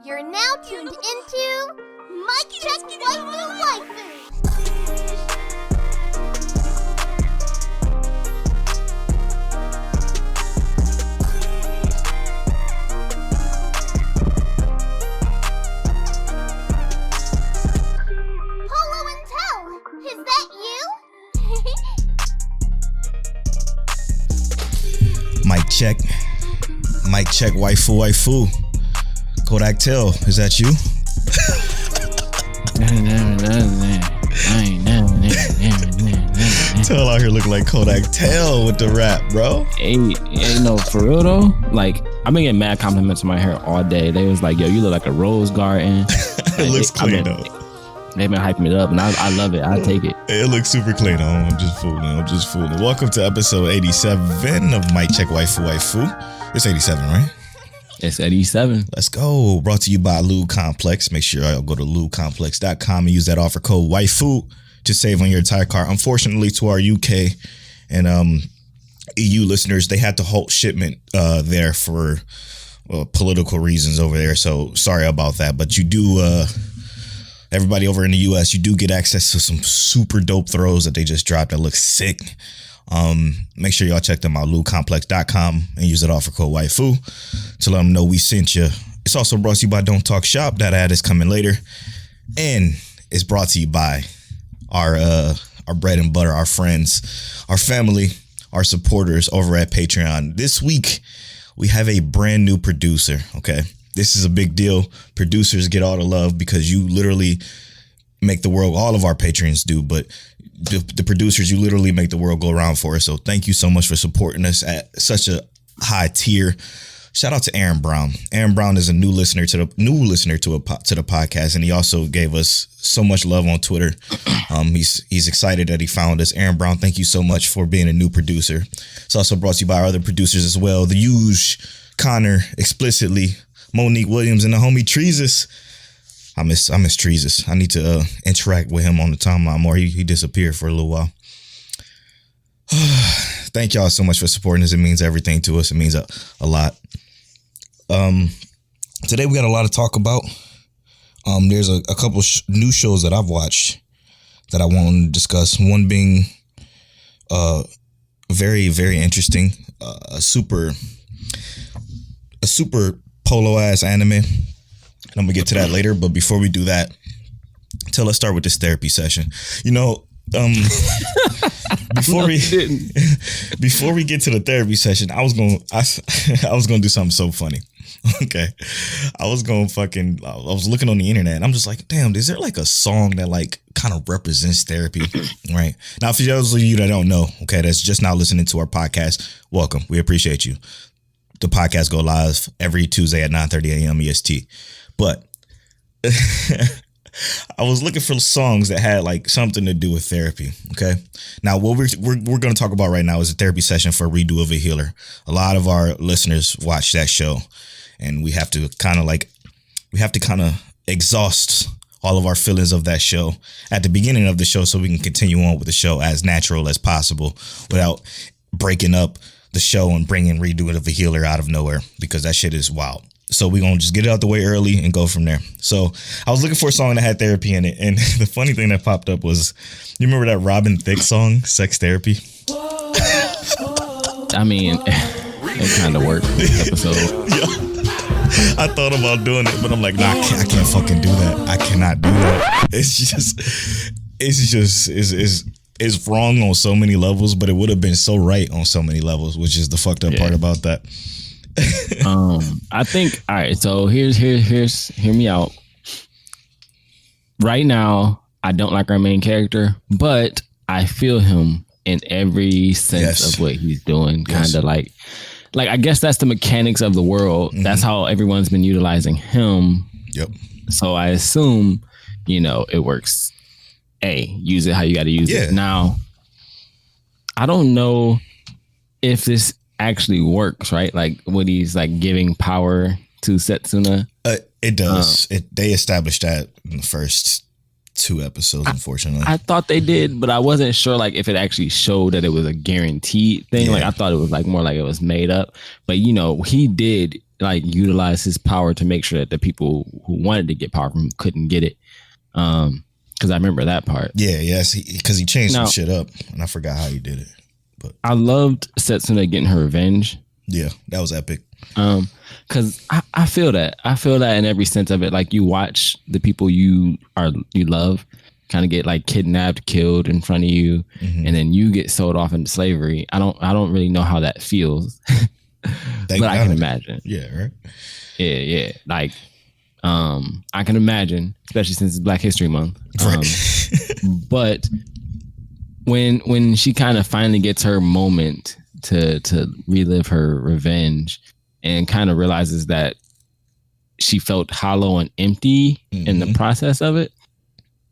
You're now tuned into Mic Check Waifu. Polo and Tell, is that you? Mic check, waifu. Kodak Tell, is that you? Tell out here look like Kodak Tell with the rap, bro. Hey, no, for real though. Like, I've been getting mad compliments on my hair all day. They was like, yo, you look like a rose garden. It looks clean though. They've been hyping it up, and I love it. I take it. It looks super clean. I'm just fooling. Welcome to episode 87 of Mic Check Waifu. It's 87, right? It's 87. Let's go. Brought to you by Lube Complex. Make sure y'all go to lubecomplex.com and use that offer code waifu to save on your entire car. Unfortunately, to our UK and EU listeners, they had to halt shipment there for political reasons over there. So sorry about that. But you do... everybody over in the US, you do get access to some super dope throws that they just dropped that look sick. Make sure y'all check them out, lubecomplex.com, and use that offer code waifu to let them know we sent you. It's also brought to you by Don't Talk Shop. That ad is coming later. And it's brought to you by our bread and butter, our friends, our family, our supporters over at Patreon. This week, we have a brand new producer, okay? This is a big deal. Producers get all the love because you literally make the world, all of our patrons do, but the producers, you literally make the world go around for us. So thank you so much for supporting us at such a high tier. Shout out to Aaron Brown. Aaron Brown is a new listener to the podcast, and he also gave us so much love on Twitter. He's excited that he found us. Aaron Brown, thank you so much for being a new producer. It's also brought to you by our other producers as well. The Huge, Connor, Explicitly, Monique Williams, and the homie Treesus. I miss Treesus. I need to interact with him on the timeline more. He disappeared for a little while. Thank y'all so much for supporting us. It means everything to us. It means a lot. Today we got a lot to talk about. There's a couple new shows that I've watched that I want to discuss. One being very, very interesting. A super polo ass anime. And I'm gonna get to that later, but before we do that, let's start with this therapy session. You know, before we get to the therapy session, I was gonna do something so funny. Okay, I was looking on the internet and I'm just like, damn, is there like a song that like kind of represents therapy? Right now, for those of you that don't know, okay, that's just now listening to our podcast, welcome. We appreciate you. The podcast go live every Tuesday at 9:30 a.m. EST. But I was looking for songs that had like something to do with therapy. Okay. Now, what we're going to talk about right now is a therapy session for Redo of a Healer. A lot of our listeners watch that show, and we have to kind of exhaust all of our feelings of that show at the beginning of the show so we can continue on with the show as natural as possible without breaking up the show and bringing Redo of a Healer out of nowhere, because that shit is wild. So we're going to just get it out the way early and go from there. So I was looking for a song that had therapy in it. And the funny thing that popped up was, you remember that Robin Thicke song, Sex Therapy? I mean, it kind of worked this episode. Yeah. I thought about doing it, but I'm like, nah, I can't fucking do that. I cannot do that. It's wrong on so many levels, but it would have been so right on so many levels, which is the fucked up part about that. I think, all right, so hear me out. Right now, I don't like our main character, but I feel him in every sense of what he's doing. Kind of like I guess that's the mechanics of the world. Mm-hmm. That's how everyone's been utilizing him. Yep. So I assume, it works. Use it how you got to use it. Now, I don't know if this actually works, right? Like when he's like giving power to Setsuna. It does. They established that in the first 2 episodes, unfortunately. I thought they did, but I wasn't sure like if it actually showed that it was a guaranteed thing. Yeah. Like I thought it was like more like it was made up. But you know, he did like utilize his power to make sure that the people who wanted to get power from him couldn't get it. Because I remember that part. Yeah, yes, because he changed some shit up, and I forgot how he did it. But I loved Setsuna getting her revenge. Yeah, that was epic. Because I feel that. I feel that in every sense of it. Like you watch the people you love kind of get like kidnapped, killed in front of you, and then you get sold off into slavery. I don't really know how that feels, but I can imagine. Yeah, right. Yeah. Like, I can imagine, especially since it's Black History Month. But when she kind of finally gets her moment to relive her revenge and kind of realizes that she felt hollow and empty in the process of it,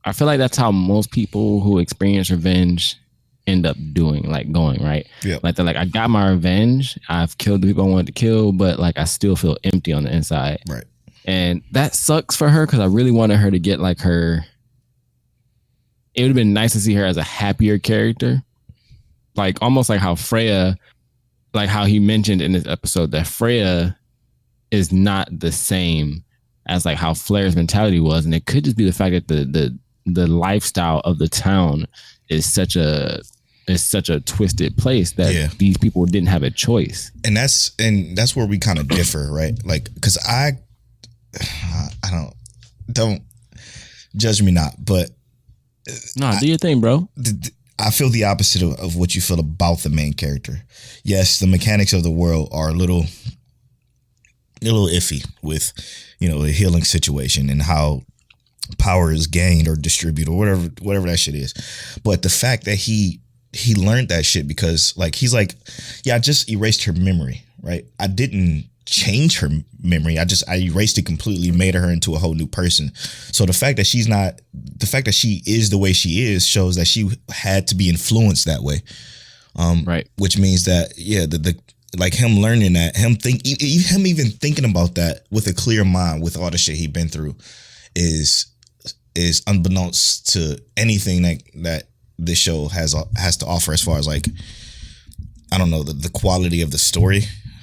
I feel like that's how most people who experience revenge end up doing, like going, right? Yeah. Like they're like, I got my revenge. I've killed the people I wanted to kill, but like I still feel empty on the inside. Right. And that sucks for her because I really wanted her to get like her. It would have been nice to see her as a happier character. Like almost like how Freya, like how he mentioned in this episode that Freya is not the same as like how Flair's mentality was. And it could just be the fact that the lifestyle of the town is such a twisted place that these people didn't have a choice. And that's where we kind of differ, right? Like, cause I don't judge me not, but no, do your thing, bro. I feel the opposite of what you feel about the main character. Yes, the mechanics of the world are a little iffy with, the healing situation and how power is gained or distributed or whatever that shit is. But the fact that he learned that shit because like he's like, yeah, I just erased her memory, right? I didn't change her memory. I erased it completely, made her into a whole new person. So the fact that she is the way she is shows that she had to be influenced that way. Right. Which means that, the like him learning that, him even thinking about that with a clear mind, with all the shit he'd been through, is unbeknownst to anything that this show has to offer as far as like, I don't know, the quality of the story.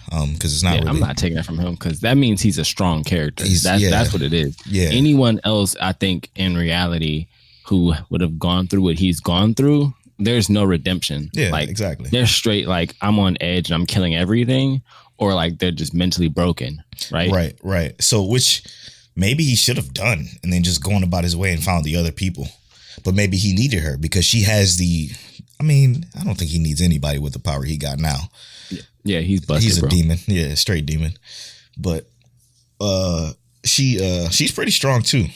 Because it's not really. I'm not taking that from him because that means he's a strong character. That's what it is. Yeah. Anyone else, I think, in reality, who would have gone through what he's gone through, there's no redemption. Yeah, like, exactly. They're straight like I'm on edge and I'm killing everything, or like they're just mentally broken. Right. Right. So which maybe he should have done, and then just going about his way and found the other people. But maybe he needed her because she has the. I mean, I don't think he needs anybody with the power he got now. Yeah, he's busted. He's a demon. Yeah, straight demon. But she's pretty strong too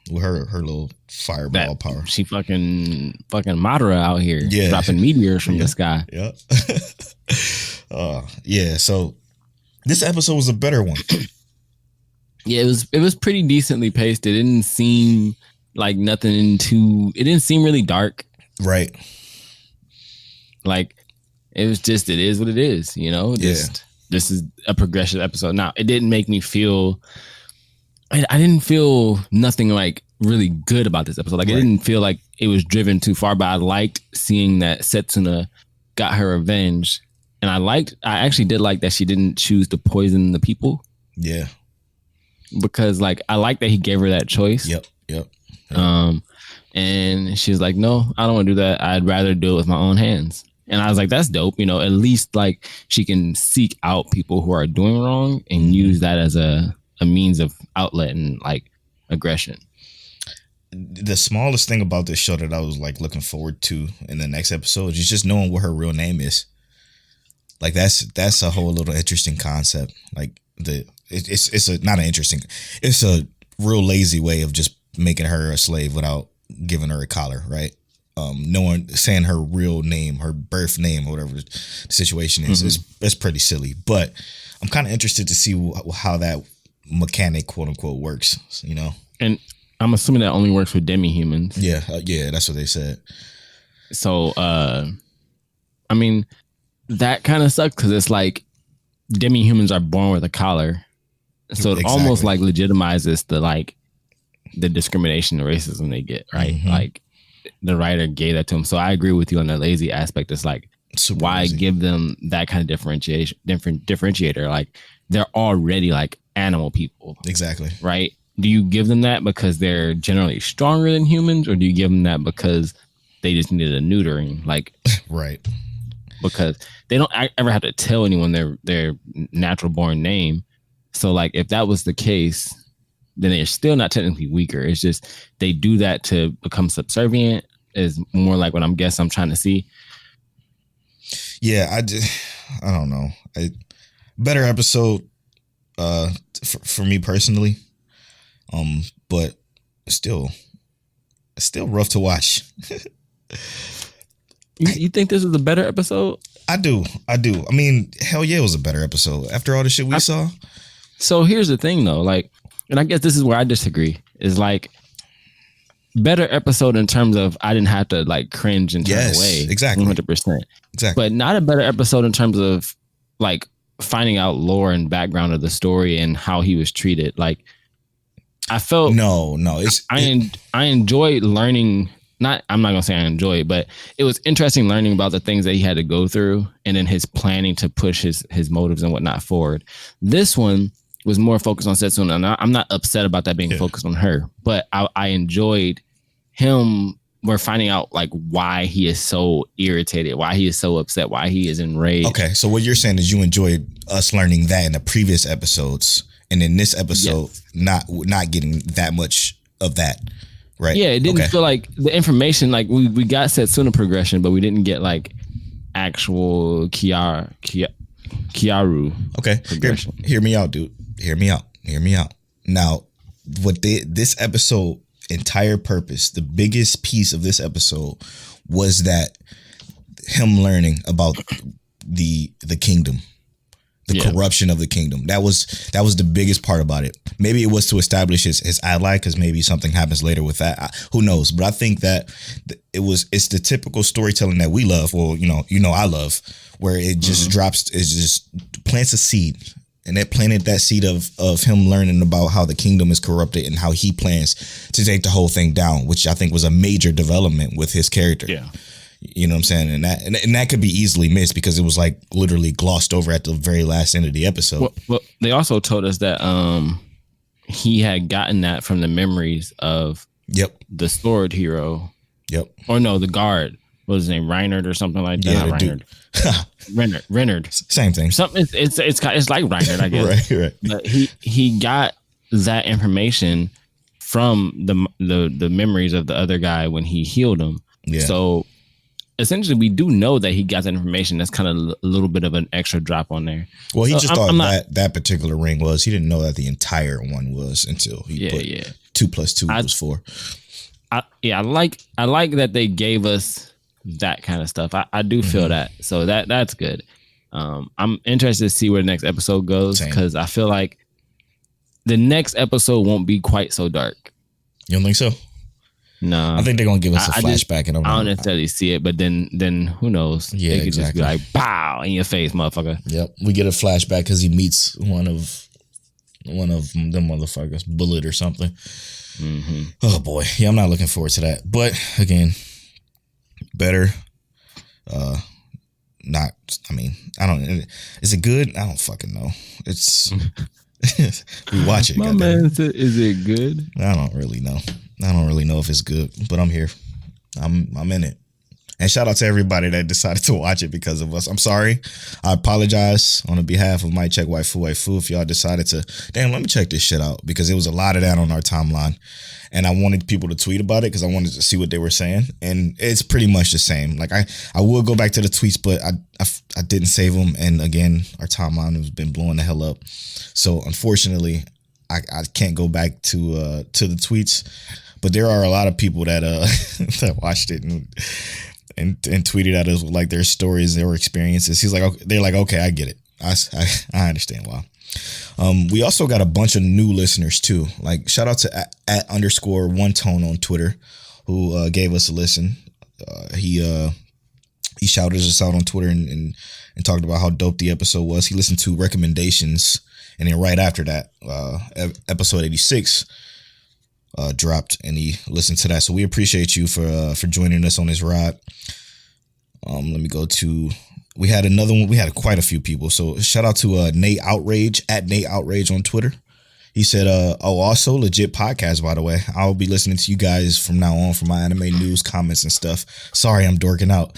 with her little fireball power. She fucking Madara out here, dropping meteors from the sky. Yeah. Yeah. So this episode was a better one. Yeah, it was pretty decently paced. It didn't seem like nothing too. It didn't seem really dark. Right. Like. It was just, it is what it is, This is a progressive episode. Now, it didn't make me feel, I didn't feel nothing like really good about this episode. Like, right. It didn't feel like it was driven too far, but I liked seeing that Setsuna got her revenge. And I actually did like that she didn't choose to poison the people. Yeah. Because, like, I like that he gave her that choice. Yep. And she's like, no, I don't want to do that. I'd rather do it with my own hands. And I was like, that's dope. At least like she can seek out people who are doing wrong and use that as a means of outlet and like aggression. The smallest thing about this show that I was like looking forward to in the next episode is just knowing what her real name is. Like that's a whole little interesting concept. Like it's a real lazy way of just making her a slave without giving her a collar, right? Saying her real name, her birth name, or whatever the situation is, it's pretty silly. But I'm kind of interested to see how that mechanic, quote unquote, works. And I'm assuming that only works for demi-humans. Yeah, that's what they said. So, I mean, that kind of sucks because it's like demi-humans are born with a collar, so it almost like legitimizes the like the discrimination and racism they get, right? Like the writer gave that to them. So I agree with you on the lazy aspect. It's like, Super why lazy. give them that kind of differentiator? Like they're already like animal people, Exactly. right? Do you give them that because they're generally stronger than humans, or do you give them that because they just needed a neutering? Like, right. Because they don't ever have to tell anyone their natural born name. So like, if that was the case, then they're still not technically weaker. It's just they do that to become subservient. Is more like what I'm trying to see. Yeah, I don't know. Better episode for me personally. But still rough to watch. You think this is a better episode? I do. I mean, hell yeah, it was a better episode after all the shit we saw. So here's the thing though, like, and I guess this is where I disagree, is like better episode in terms of I didn't have to like cringe and turn away. Exactly. 100%. Exactly. But not a better episode in terms of like finding out lore and background of the story and how he was treated. Like I felt I enjoyed learning. I'm not gonna say I enjoy it, but it was interesting learning about the things that he had to go through and then his planning to push his motives and whatnot forward. This one was more focused on Setsuna, and I'm not upset about that being focused on her, but I enjoyed him. We're finding out like why he is so irritated, why he is so upset, why he is enraged. Okay, so what you're saying is you enjoyed us learning that in the previous episodes, and in this episode, not getting that much of that, right? Yeah, it didn't feel like the information. Like we got Setsuna progression, but we didn't get like actual Kiaru. Okay, hear me out, dude. Hear me out. Now, what this episode entire purpose, the biggest piece of this episode was that him learning about the kingdom, the corruption of the kingdom. That was the biggest part about it. Maybe it was to establish his ally, because maybe something happens later with that. Who knows? But I think that it's the typical storytelling that we love. Well, I love, where it just it just plants a seed. And it planted that seed of him learning about how the kingdom is corrupted and how he plans to take the whole thing down, which I think was a major development with his character. Yeah. You know what I'm saying? And that could be easily missed because it was like literally glossed over at the very last end of the episode. Well, they also told us that he had gotten that from the memories of the sword hero. Yep. Or no, the guard. What was his name? Reinhard or something like that? Yeah, Reinhard. Same thing. Something. It's like Reinhard, I guess. right. But he got that information from the memories of the other guy when he healed him. Yeah. So essentially, we do know that he got that information. That's kind of a little bit of an extra drop on there. Well, he just thought that particular ring was. He didn't know that the entire one was until he put 2 + 2 was 4. I like that they gave us that kind of stuff. I do feel that. So that's good. I'm interested to see where the next episode goes, because I feel like the next episode won't be quite so dark. You don't think so? No. I think they're going to give us a flashback. I don't necessarily see it, but then who knows? Yeah, it could just be like, pow, in your face, motherfucker. Yep. We get a flashback because he meets one of them motherfuckers, Bullet or something. Mm-hmm. Oh, boy. Yeah, I'm not looking forward to that. But, again, better. Not, I mean, I don't, is it good? I don't fucking know. It's, we watch it. My man said, is it good? I don't really know. I don't really know if it's good, but I'm here. I'm in it. And shout out to everybody that decided to watch it because of us. I'm sorry. I apologize on the behalf of My Check Waifu if y'all decided to, damn, let me check this shit out, because it was a lot of that on our timeline. And I wanted people to tweet about it because I wanted to see what they were saying. And it's pretty much the same. Like I would go back to the tweets, but I didn't save them. And again, our timeline has been blowing the hell up. So unfortunately, I can't go back to the tweets. But there are a lot of people that that watched it and tweeted at us with like their stories, their experiences. They're like, okay, I get it. I understand why. We also got a bunch of new listeners too. Like shout out to @_1tone on Twitter, who gave us a listen. He shouted us out on Twitter and talked about how dope the episode was. He listened to recommendations, and then right after that, episode 86. dropped, and he listened to that. So we appreciate you for joining us on this ride. Let me go to. We had another one. We had quite a few people. So shout out to Nate Outrage at Nate Outrage on Twitter. He said, also legit podcast, by the way. I'll be listening to you guys from now on for my anime news, comments, and stuff. Sorry, I'm dorking out.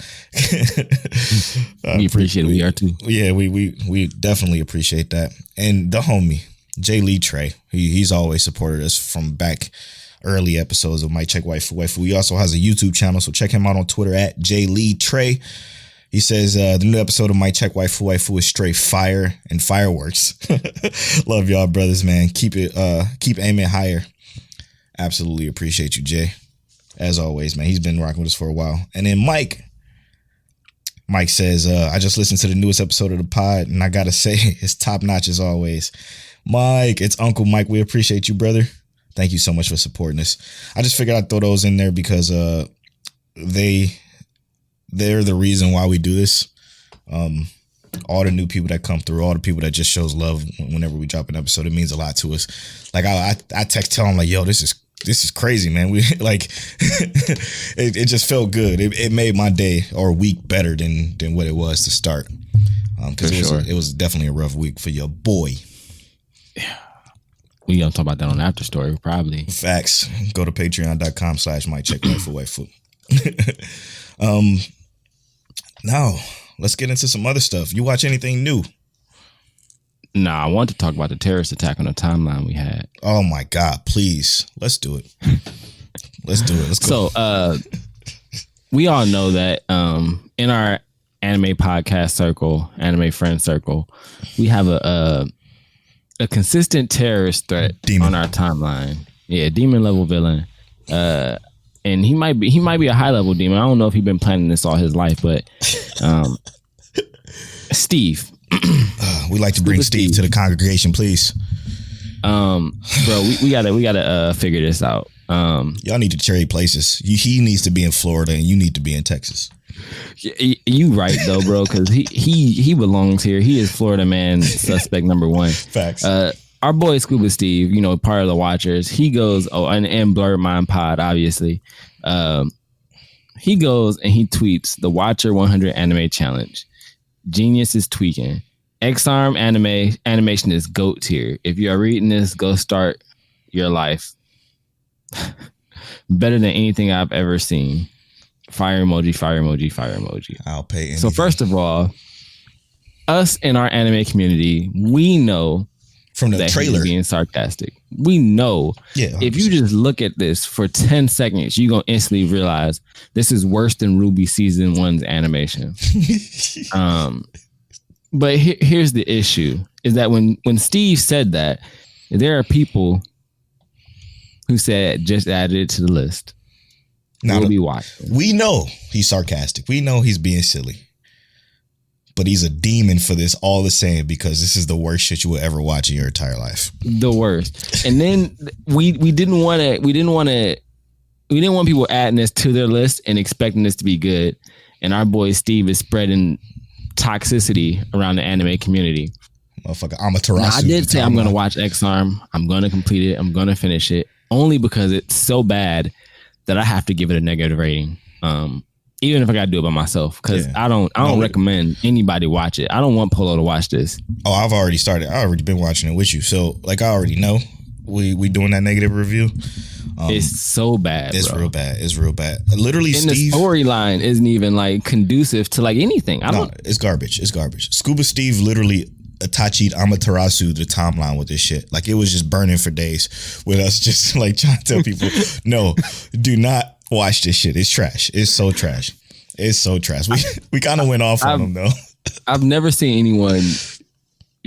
We appreciate it. We are too. Yeah, we definitely appreciate that. And the homie, Jay Lee Trey, he's always supported us from back early episodes of Mic Check Waifu. He also has a YouTube channel, so check him out on Twitter at Jay Lee Trey. He says the new episode of Mic Check Waifu is straight fire and fireworks. Love y'all, brothers, man. Keep aiming higher. Absolutely appreciate you, Jay. As always, man. He's been rocking with us for a while. And then Mike says, I just listened to the newest episode of the pod, and I gotta say, it's top notch as always. Mike, it's Uncle Mike. We appreciate you, brother. Thank you so much for supporting us. I just figured I'd throw those in there because they're the reason why we do this. All the new people that come through, all the people that just shows love whenever we drop an episode, it means a lot to us. Like I tell them like, yo, this is crazy, man. We like it just felt good. It made my day or week better than what it was to start. Because it was definitely a rough week for your boy. Yeah. We gonna talk about that on the after story, probably. Facts. Go to patreon.com/miccheck.waifu. Now, let's get into some other stuff. You watch anything new? Nah, I want to talk about the terrorist attack on the timeline we had. Oh my God, please. Let's do it. Let's do it. Let's go. So, we all know that in our anime podcast circle, anime friend circle, we have a consistent terrorist threat on our timeline. Yeah, demon level villain. And he might be a high level demon. I don't know if he's been planning this all his life, but Steve. We like to bring Steve to the congregation, please. Bro, we gotta figure this out. Y'all need to trade places. He needs to be in Florida, and you need to be in Texas. You right though, bro, because he belongs here. He is Florida man suspect number one. Facts. Our boy Scuba Steve, part of the Watchers, he goes, and Blurred Mind Pod, obviously. He goes and he tweets the Watcher 100 Anime Challenge. Genius is tweaking. X-Arm animation is GOAT tier. If you are reading this, go start your life. Better than anything I've ever seen. Fire emoji, fire emoji, fire emoji. I'll pay anything. So first of all, us in our anime community, we know from the trailer being sarcastic. We know. Yeah, 100%. If you just look at this for 10 seconds, you're going to instantly realize this is worse than Ruby Season 1's animation. But here's the issue, is that when Steve said that, there are people who said just added it to the list. We'll be watching. We know he's sarcastic. We know he's being silly. But he's a demon for this all the same, because this is the worst shit you will ever watch in your entire life. The worst. And then we didn't want people adding this to their list and expecting this to be good. And our boy Steve is spreading toxicity around the anime community. Motherfucker, Amaterasu. I did say I'm going to watch X-Arm. I'm going to complete it. I'm going to finish it. Only because it's so bad that I have to give it a negative rating. Even if I got to do it by myself, because I don't recommend anybody watch it. I don't want Polo to watch this. Oh, I've already started. I already been watching it with you, so like I already know we doing that negative review. It's so bad. It's real bad. It's real bad. Literally, and Steve, the storyline isn't even like conducive to like anything. It's garbage. It's garbage. Scuba Steve literally Itachi'd Amaterasu the timeline with this shit. Like it was just burning for days with us just like trying to tell people, no, do not watch this shit. It's trash. It's so trash. It's so trash. We kind of went off on them though. I've never seen anyone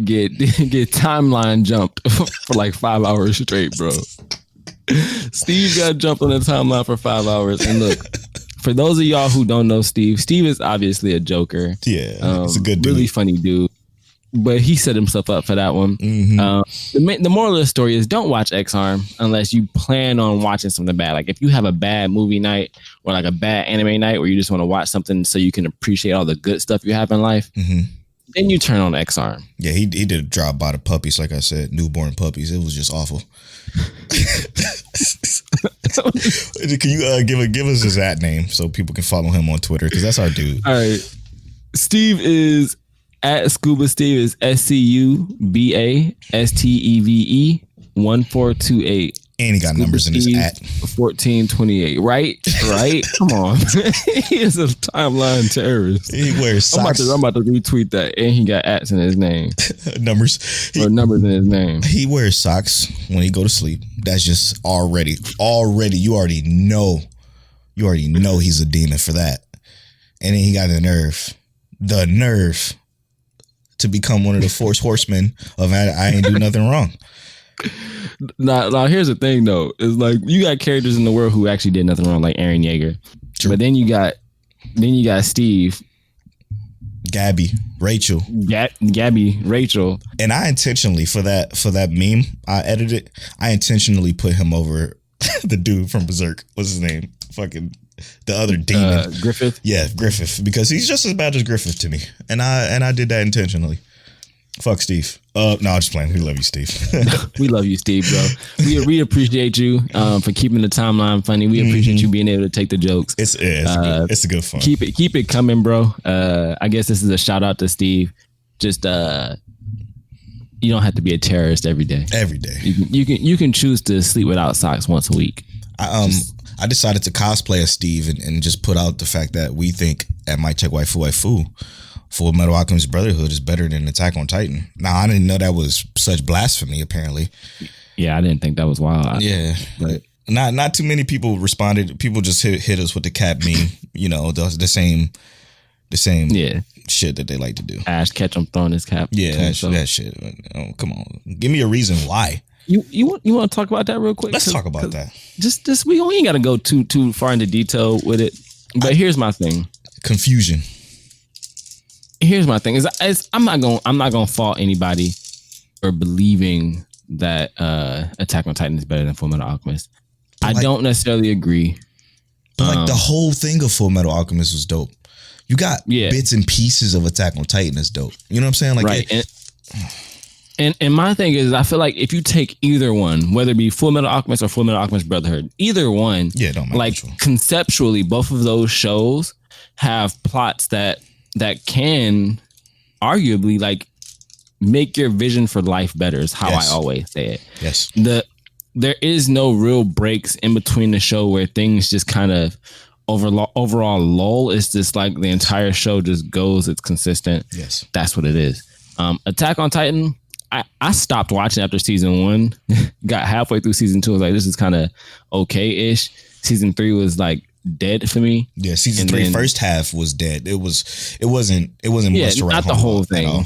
get timeline jumped for like 5 hours straight, bro. Steve got jumped on the timeline for 5 hours. And look, for those of y'all who don't know Steve is obviously a joker. Yeah, it's a good dude. Really funny dude. But he set himself up for that one. Mm-hmm. The moral of the story is don't watch X-Arm unless you plan on watching something bad. Like if you have a bad movie night or like a bad anime night where you just want to watch something so you can appreciate all the good stuff you have in life, Then you turn on X-Arm. Yeah, he did a drop by the puppies, like I said, newborn puppies. It was just awful. Can you give us his at name so people can follow him on Twitter? Because that's our dude. All right. Steve is at Scuba Steve is SCUBASTEVE 1428. And he got Scuba numbers in his Steve, at. 1428. Right? Come on. He is a timeline terrorist. He wears socks. I'm about to retweet that. And he got ats in his name. numbers in his name. He wears socks when he go to sleep. That's just already you already know he's a demon for that. And then he got the nerve to become one of the Force Horsemen of I ain't do nothing wrong. Now, here's the thing though. It's like you got characters in the world who actually did nothing wrong, like Eren Yeager. True. But then you got Steve, Gabby, Rachel, and I intentionally for that meme I edited. I intentionally put him over the dude from Berserk. What's his name? Fucking the other demon, Griffith. Yeah, Griffith, because he's just as bad as Griffith to me, and I did that intentionally. Fuck Steve. No, I'm just playing. We love you, Steve. We love you, Steve, bro. We appreciate you for keeping the timeline funny. We appreciate you being able to take the jokes. It's a good fun. Keep it coming, bro. I guess this is a shout out to Steve. Just you don't have to be a terrorist every day. Every day. You can choose to sleep without socks once a week. I decided to cosplay as Steve and just put out the fact that we think at Mic Check Waifu Full Metal Alchemist Brotherhood is better than Attack on Titan. Now, I didn't know that was such blasphemy, apparently. Yeah, I didn't think that was wild. Yeah, but not too many people responded. People just hit us with the cap meme, the same shit that they like to do. Ash Ketchum throwing his cap. Yeah, that shit. Oh, come on. Give me a reason why. You want to talk about that real quick? Let's talk about that. Just we ain't got to go too far into detail with it. But here's my thing. Confusion. Here's my thing. I'm not gonna fault anybody for believing that Attack on Titan is better than Full Metal Alchemist. I don't necessarily agree. But the whole thing of Full Metal Alchemist was dope. You got bits and pieces of Attack on Titan that's dope. You know what I'm saying? Like, right. And my thing is, I feel like if you take either one, whether it be Full Metal Alchemist or Full Metal Alchemist Brotherhood, either one, don't matter. Like conceptually, both of those shows have plots that can arguably like make your vision for life better. Is how I always say it. Yes. There is no real breaks in between the show where things just kind of overall lull. It's just like the entire show just goes. It's consistent. Yes. That's what it is. Attack on Titan. I stopped watching after season 1. Got halfway through season 2. I was like, this is kind of okay-ish. Season 3 was like dead for me. Yeah, season 3 first half was dead. It wasn't much to write not the whole thing.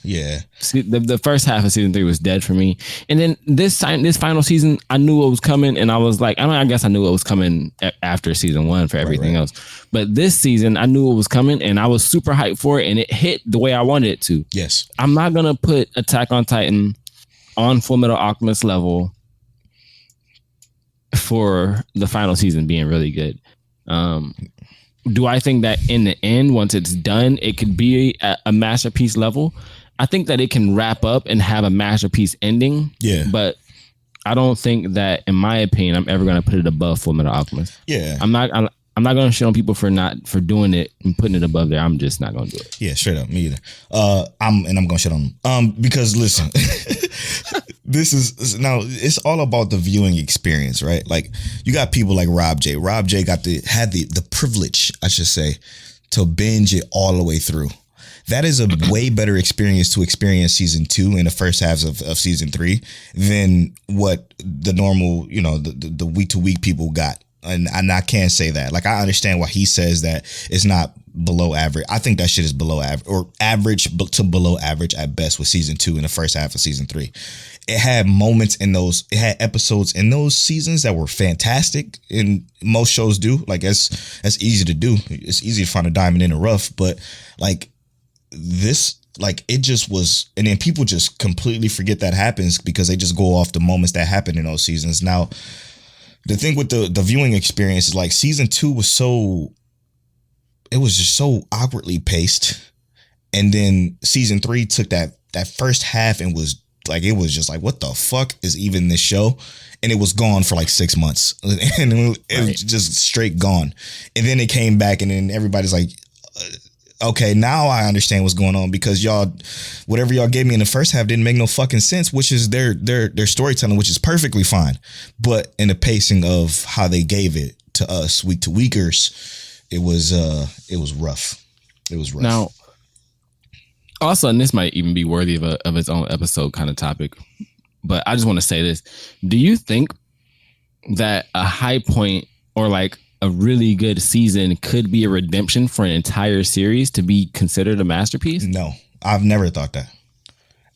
Yeah. See, the first half of season 3 was dead for me. And then this final season, I knew what was coming, and I was like, I guess I knew what was coming after season 1 for everything else. But this season, I knew what was coming, and I was super hyped for it, and it hit the way I wanted it to. Yes. I'm not gonna put Attack on Titan on Full Metal Alchemist level for the final season being really good. Do I think that in the end, once it's done, it could be a masterpiece level? I think that it can wrap up and have a masterpiece ending. Yeah. But I don't think that, in my opinion, I'm ever going to put it above Full Metal Alchemist. Yeah. I'm not going to shit on people for doing it and putting it above there. I'm just not going to do it. Yeah, straight up. Me either. I'm going to shit on them. Because listen, it's all about the viewing experience, right? Like, you got people like Rob J. Rob J had the privilege, I should say, to binge it all the way through. That is a way better experience to experience season 2 in the first halves of season 3 than what the normal, the week to week people got. And I can't say that. Like, I understand why he says that it's not below average. I think that shit is below average, or average to below average at best with season 2 in the first half of season 3. It had it had episodes in those seasons that were fantastic, and most shows do. Like, that's easy to do. It's easy to find a diamond in the rough, but like, this, like, it just was, and then people just completely forget that happens because they just go off the moments that happened in those seasons. Now, the thing with the viewing experience is, like, season 2 was just so awkwardly paced, And then season 3 took that first half and was like, it was just like, what the fuck is even this show? And it was gone for like 6 months, and it was just straight gone. And then it came back, and then everybody's like, okay, now I understand what's going on, because y'all, whatever y'all gave me in the first half didn't make no fucking sense, which is their storytelling, which is perfectly fine. But in the pacing of how they gave it to us week to weekers, it was rough. It was rough. Now, also, and this might even be worthy of its own episode kind of topic, but I just want to say this. Do you think that a high point or like a really good season could be a redemption for an entire series to be considered a masterpiece? No, I've never thought that.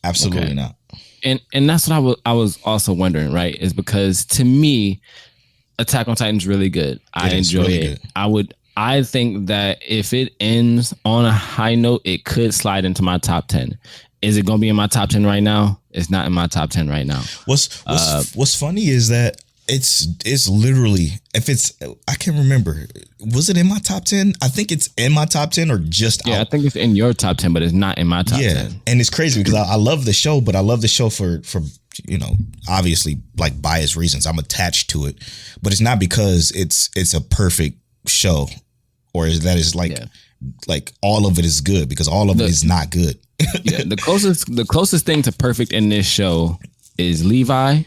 Absolutely not. And that's what I was also wondering, right? Is because to me, Attack on Titan is really good. I enjoy it. Good. I think that if it ends on a high note, it could slide into my top 10. Is it going to be in my top 10 right now? It's not in my top 10 right now. What's funny is that it's literally, if it's, I can't remember. Was it in my top 10? I think it's in my top 10 or just out. I think it's in your top 10, but it's not in my top 10. And it's crazy because I love the show, but I love the show for obviously like biased reasons. I'm attached to it, but it's not because it's a perfect show, or is that is like all of it is good, because all of it is not good. The closest thing to perfect in this show is Levi.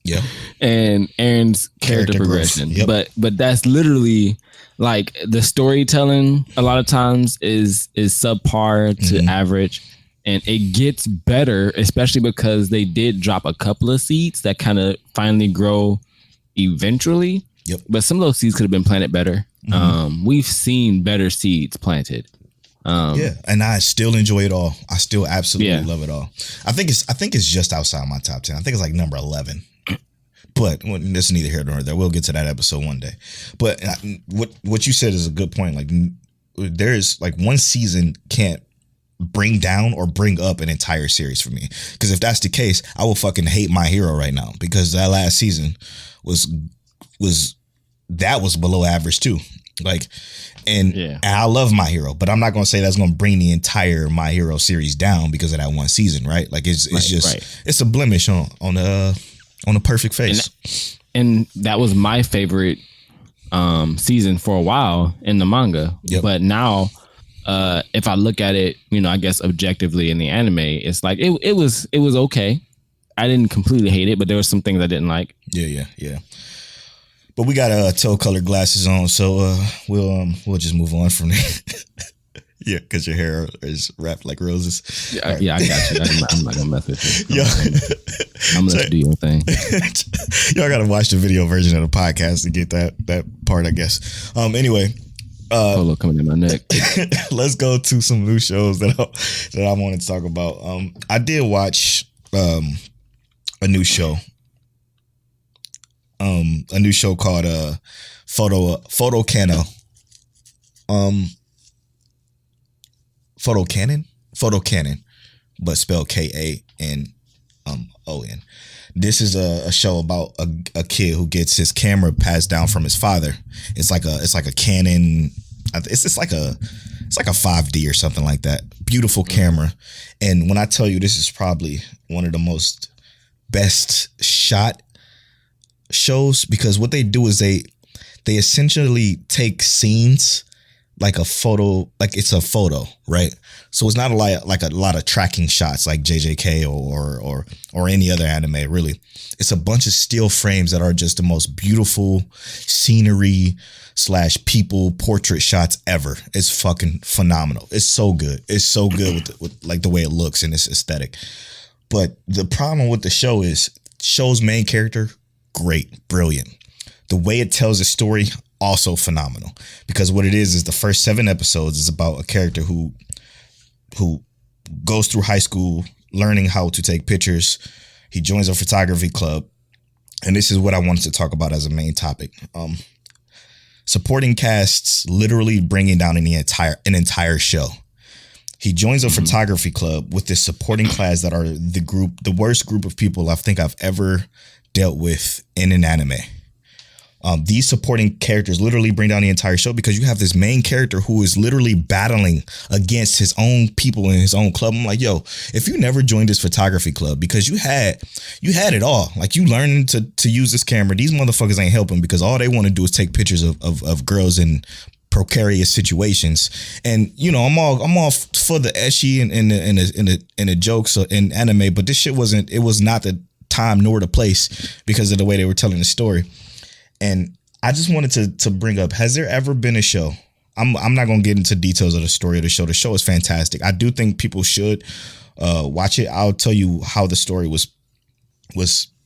Yeah. And Aaron's character progression. Yep. But that's literally like the storytelling a lot of times is subpar to average, and it gets better, especially because they did drop a couple of seeds that kind of finally grow eventually. Yep. But some of those seeds could have been planted better. We've seen better seeds planted. And I still enjoy it all. I still absolutely love it all. I think it's just outside my top 10. I think it's like number 11. But that's neither here nor there. We'll get to that episode one day. But what you said is a good point. Like, there's like one season can't bring down or bring up an entire series for me. Because if that's the case, I will fucking hate My Hero right now, because that last season was below average too. Like, and I love My Hero, but I'm not going to say that's going to bring the entire My Hero series down because of that one season, right? Like, it's it's a blemish on a perfect face. And that was my favorite season for a while in the manga. Yep. But now, if I look at it, I guess objectively in the anime, it's like it was okay. I didn't completely hate it, but there were some things I didn't like. Yeah. But we got toe-colored glasses on, so we'll just move on from there. Yeah, because your hair is wrapped like roses. Yeah, right. I got you. I'm not gonna mess with you. I'm gonna let you do your thing. Y'all gotta watch the video version of the podcast to get that part, I guess. Anyway, Polo coming in my neck. Let's go to some new shows that I wanted to talk about. I did watch a new show. A new show called Photo Cannon. Photo Cannon, but spelled Kanon. This is a show about a kid who gets his camera passed down from his father. It's like a Canon. It's like a 5D or something like that. Beautiful camera. And when I tell you, this is probably one of the most best shot shows, because what they do is they essentially take scenes like a photo, like it's a photo, right? So it's not a lot of tracking shots like JJK or any other anime, really. It's a bunch of still frames that are just the most beautiful scenery / people portrait shots ever. It's fucking phenomenal. It's so good. It's so good with like the way it looks and its aesthetic. But the problem with the show is, show's main character, great, brilliant. The way it tells a story, also phenomenal, because what it is the first 7 episodes is about a character who goes through high school learning how to take pictures. He joins a photography club, and this is what I wanted to talk about as a main topic. Supporting casts literally bringing down an entire show. He joins a photography club with this supporting class that are the worst group of people I think I've ever dealt with in an anime. These supporting characters literally bring down the entire show because you have this main character who is literally battling against his own people in his own club. I'm like, yo, if you never joined this photography club because you had it all, like you learned to use this camera, these motherfuckers ain't helping because all they want to do is take pictures of girls in precarious situations. And you know, I'm all for the ecchi and the jokes in anime, but this shit was not the time nor the place because of the way they were telling the story. And I just wanted to bring up, has there ever been a show? I'm not going to get into details of the story of the show. The show is fantastic. I do think people should watch it. I'll tell you how the story was,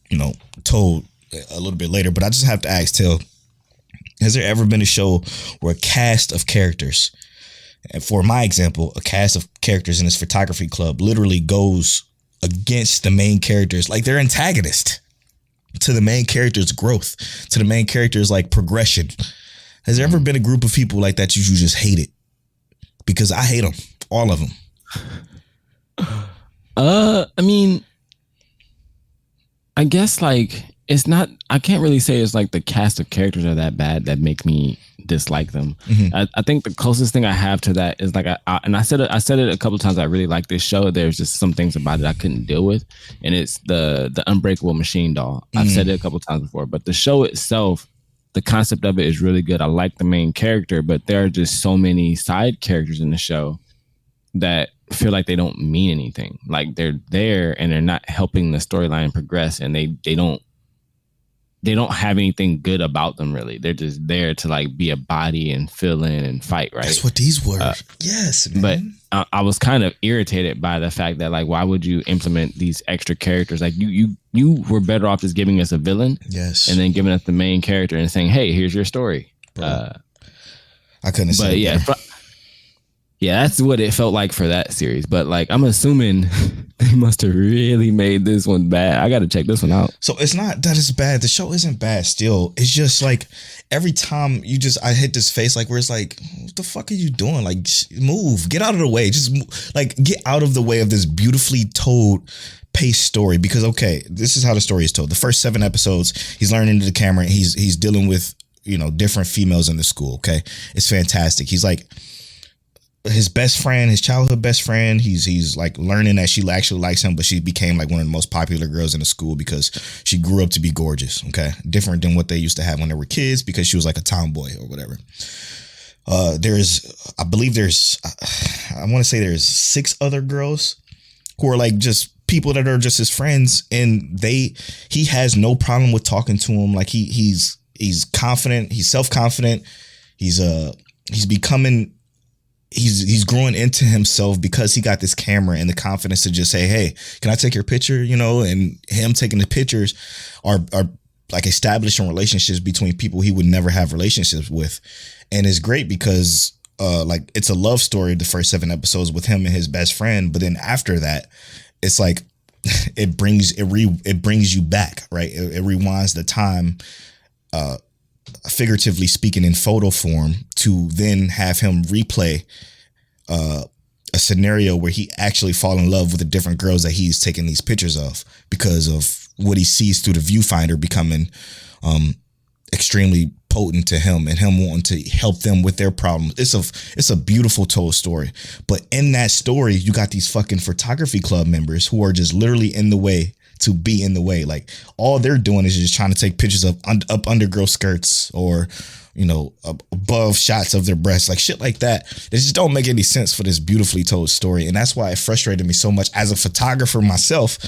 you know, told a little bit later, but I just have to ask, Till, has there ever been a show where a cast of characters, and for my example, a cast of characters in this photography club literally goes against the main characters, like they're antagonist to the main character's growth, to the main character's like progression? Has there ever been a group of people like that you just hate it? Because I hate them, all of them. I mean, I guess like it's not. I can't really say it's like the cast of characters are that bad that make me dislike them. Mm-hmm. I think the closest thing I have to that is like I said it a couple of times. I really like this show. There's just some things about it I couldn't deal with, and it's the Unbreakable Machine Doll. I've said it a couple of times before, but the show itself, the concept of it is really good. I like the main character, but there are just so many side characters in the show that feel like they don't mean anything. Like they're there and they're not helping the storyline progress, and they don't have anything good about them, really. They're just there to like be a body and fill in and fight, right? That's what these were. Yes, man. But I was kind of irritated by the fact that like, why would you implement these extra characters? Like you were better off just giving us a villain, yes, and then giving us the main character and saying, hey, here's your story. I couldn't say yeah. Yeah, that's what it felt like for that series. But like, I'm assuming they must have really made this one bad. I got to check this one out. So it's not that it's bad. The show isn't bad still. It's just like every time I hit this face, like where it's like, what the fuck are you doing? Like, move, get out of the way. Just like get out of the way of this beautifully told paced story. Because, okay, this is how the story is told. The first 7 episodes, he's learning to the camera. And he's dealing with, you know, different females in the school. Okay. It's fantastic. He's like, his best friend, his childhood best friend, he's like learning that she actually likes him, but she became like one of the most popular girls in the school because she grew up to be gorgeous. Okay. Different than what they used to have when they were kids because she was like a tomboy or whatever. I want to say there's 6 other girls who are like just people that are just his friends. And he has no problem with talking to him. Like he's confident. He's self-confident. He's growing into himself because he got this camera and the confidence to just say, hey, can I take your picture? You know, and him taking the pictures are like establishing relationships between people he would never have relationships with. And it's great because like it's a love story, the first 7 episodes with him and his best friend. But then after that, it's like it brings you back, right? It rewinds the time, figuratively speaking, in photo form, to then have him replay a scenario where he actually fall in love with the different girls that he's taking these pictures of because of what he sees through the viewfinder becoming extremely potent to him and him wanting to help them with their problems. It's a beautiful told story. But in that story, you got these fucking photography club members who are just literally in the way to be in the way. Like all they're doing is just trying to take pictures of up under girl skirts or, you know, above shots of their breasts, like shit like that. It just don't make any sense for this beautifully told story. And that's why it frustrated me so much as a photographer myself.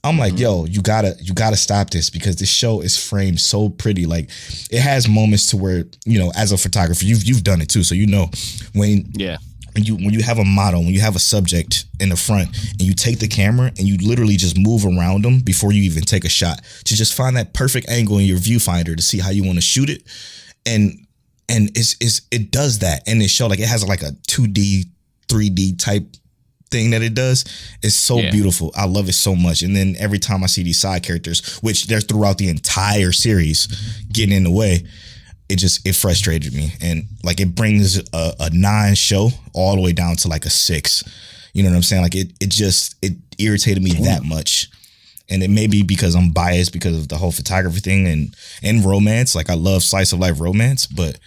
I'm like, yo, you gotta stop this because this show is framed so pretty. Like it has moments to where, you know, as a photographer, you've done it too. So, you know, when you have a model, when you have a subject in the front and you take the camera and you literally just move around them before you even take a shot to just find that perfect angle in your viewfinder to see how you want to shoot it. And it does that. And it show like it has like a 2D, 3D type thing that it does. It's so beautiful. I love it so much. And then every time I see these side characters, which they're throughout the entire series getting in the way, it frustrated me. And like it brings a 9 show all the way down to like a 6. You know what I'm saying? Like it irritated me that much. And it may be because I'm biased because of the whole photography thing and romance. Like I love slice of life romance, but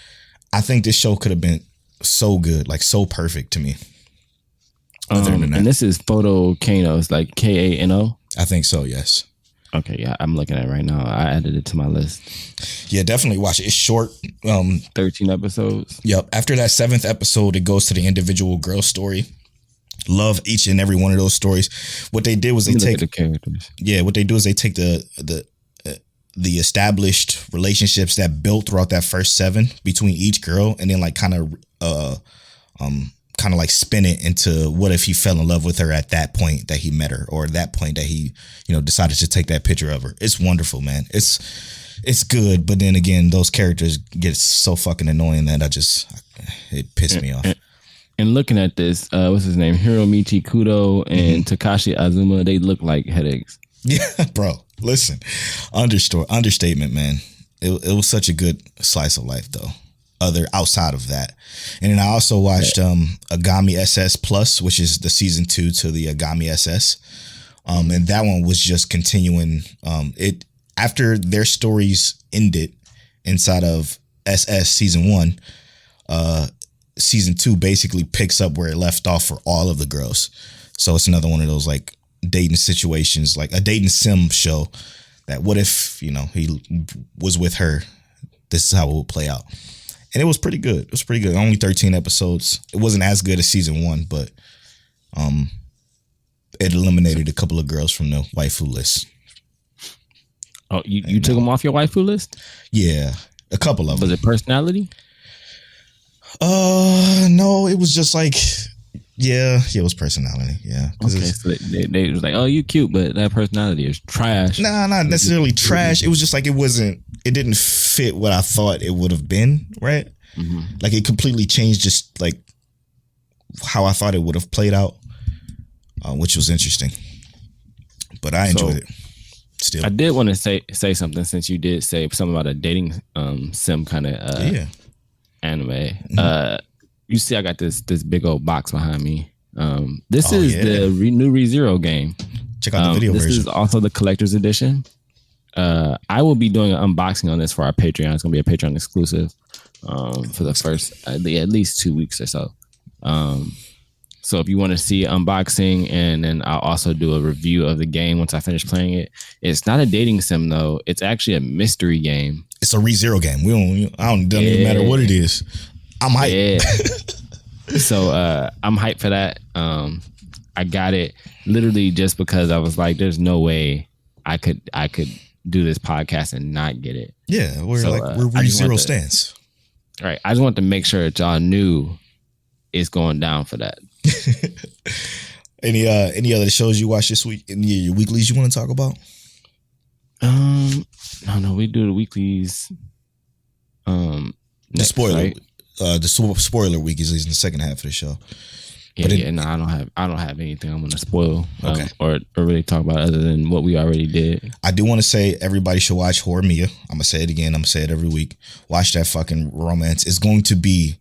I think this show could have been so good, like so perfect to me. Other than that. And this is Photo Kano. It's like Kano. I think so. Yes. Okay. Yeah, I'm looking at it right now. I added it to my list. Yeah, definitely watch it. It's short. 13 episodes. Yep. After that 7th episode, it goes to the individual girl story. Love each and every one of those stories. What they did was they take the characters. Yeah, what they do is they take the established relationships that built throughout that first 7 between each girl, and then like kind of like spin it into what if he fell in love with her at that point that he met her, or that point that he, you know, decided to take that picture of her. It's wonderful, man. It's good, but then again, those characters get so fucking annoying that it pissed me off. And looking at this, what's his name? Hiromichi Kudo and Takashi Azuma, they look like headaches. Yeah, bro. Listen, understatement, man. It was such a good slice of life, though. Outside of that, and then I also watched Agami SS Plus, which is the season 2 to the Agami SS, and that one was just continuing. It after their stories ended inside of SS season 1. Season 2 basically picks up where it left off for all of the girls. So it's another one of those like dating situations, like a dating sim show that what if, you know, he was with her, this is how it would play out. And it was pretty good. It was pretty good. Only 13 episodes. It wasn't as good as season 1, but it eliminated a couple of girls from the waifu list. Oh, you took them off your waifu list? Yeah, a couple of them. Was it personality? No, it was just like, yeah, it was personality. Yeah. Okay, so they was like, oh, you cute, but that personality is trash. Nah, not necessarily trash. It was just like it didn't fit what I thought it would have been, right? Mm-hmm. Like it completely changed just like how I thought it would have played out, which was interesting. But I enjoyed it. Still, I did want to say something since you did say something about a dating sim kind of anime. Mm-hmm. You see, I got this big old box behind me. This is the new ReZero game. Check out the video version. This is also the collector's edition. I will be doing an unboxing on this for our Patreon. It's going to be a Patreon exclusive for the first at least 2 weeks or so. So if you want to see unboxing, and then I'll also do a review of the game once I finish playing it. It's not a dating sim though. It's actually a mystery game. It's a ReZero game. Doesn't even matter what it is. I'm hyped. Yeah. So I'm hyped for that. I got it literally just because I was like, there's no way I could do this podcast and not get it. Yeah, we're ReZero stands. All right. I just want to make sure that y'all knew it's going down for that. Any other shows you watch this week? Any of your weeklies you want to talk about? No, we do the weeklies. The spoiler, right? The spoiler week is in the second half of the show. No, I don't have anything I'm going to spoil or really talk about other than what we already did. I do want to say everybody should watch Horimiya. I'm gonna say it again. I'm gonna say it every week. Watch that fucking romance. It's going to be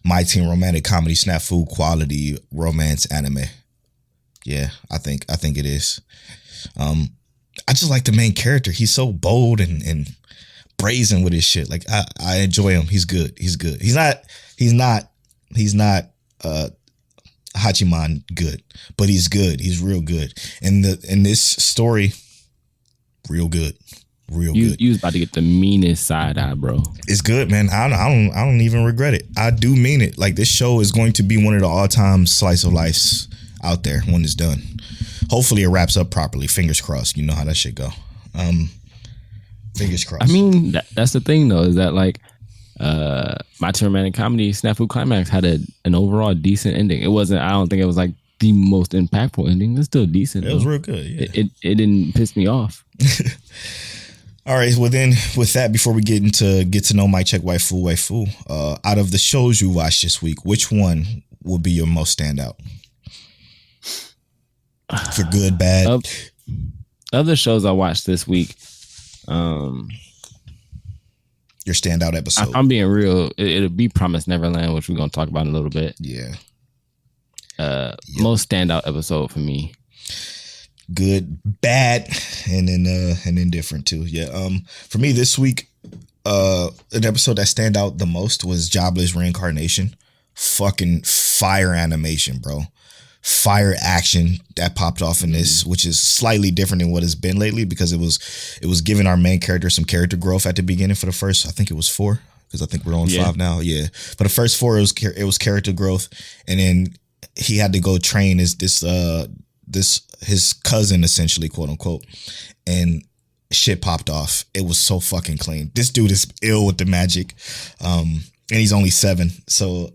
My Teen Romantic Comedy Snafu quality romance anime. Yeah, I think it is. I just like the main character. He's so bold and brazen with his shit. Like I enjoy him. He's good. He's not Hachiman good, but he's good. He's real good. And in this story, real good. Good. You was about to get the meanest side eye, bro. It's good, man. I don't even regret it. I do mean it. Like this show is going to be one of the all-time slice of lives out there when it's done. Hopefully it wraps up properly. Fingers crossed. You know how that shit go. Fingers crossed. I mean, that's the thing though, is that like My Teen Romantic Comedy Snafu Climax had an overall decent ending. I don't think it was like the most impactful ending. It's still decent. It was real good. Yeah. It didn't piss me off. All right. Well, then with that, before we get to know My Check Waifu, out of the shows you watched this week, which one would be your most standout? For good, bad. Other shows I watched this week. Your standout episode. I'm being real. It'll be Promised Neverland, which we're gonna talk about in a little bit. Yeah. Most standout episode for me. good, bad, and then different too. Yeah. For me this week, an episode that stand out the most was Jobless Reincarnation. Fucking fire animation, bro. Fire action that popped off in this, which is slightly different than what it's been lately because it was giving our main character some character growth at the beginning for the first, I think it was 4, because I think we're on 5 now. Yeah, for the first 4 it was character growth, and then he had to go train his cousin essentially, quote unquote, and shit popped off. It was so fucking clean. This dude is ill with the magic, and he's only 7, so.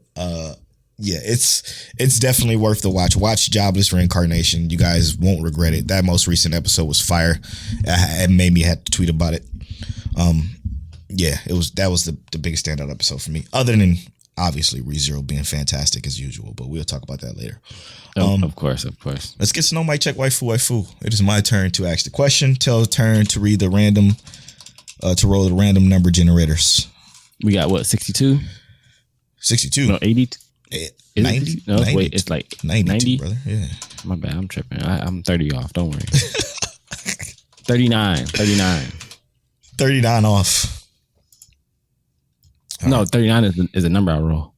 Yeah, it's definitely worth the watch. Watch Jobless Reincarnation. You guys won't regret it. That most recent episode was fire. It made me have to tweet about it. Yeah, that was the biggest standout episode for me. Other than obviously ReZero being fantastic as usual, but we'll talk about that later. Of course. Let's get to know Mic Check Waifu. It is my turn to ask the question. Tell's turn to read the random, to roll the random number generators. We got what, 62? 62. No, 80. 90? No, 90, wait, it's like 90, brother. Yeah. My bad, I'm tripping. I'm 30 off. Don't worry. 39. 39 off. No, 39 is a number I roll.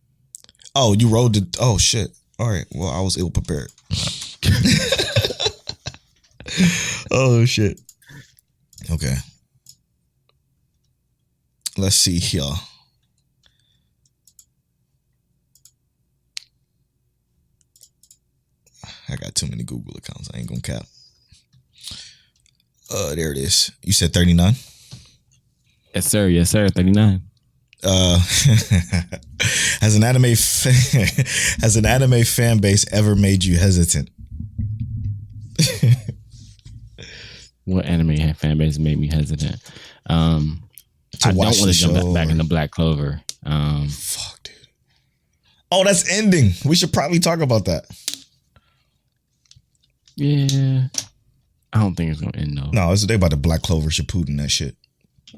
Oh, you rolled it. Oh, shit. All right. Well, I was ill prepared. Oh, shit. Okay. Let's see here. I got too many Google accounts. I ain't gonna cap. There it is. You said 39? Yes, sir. 39. Has an anime fan base ever made you hesitant? What anime fan base made me hesitant? I don't want to jump back into Black Clover. Fuck, dude. Oh, that's ending. We should probably talk about that. Yeah, I don't think it's gonna end though. No, it's a day about the Black Clover Shippuden that shit,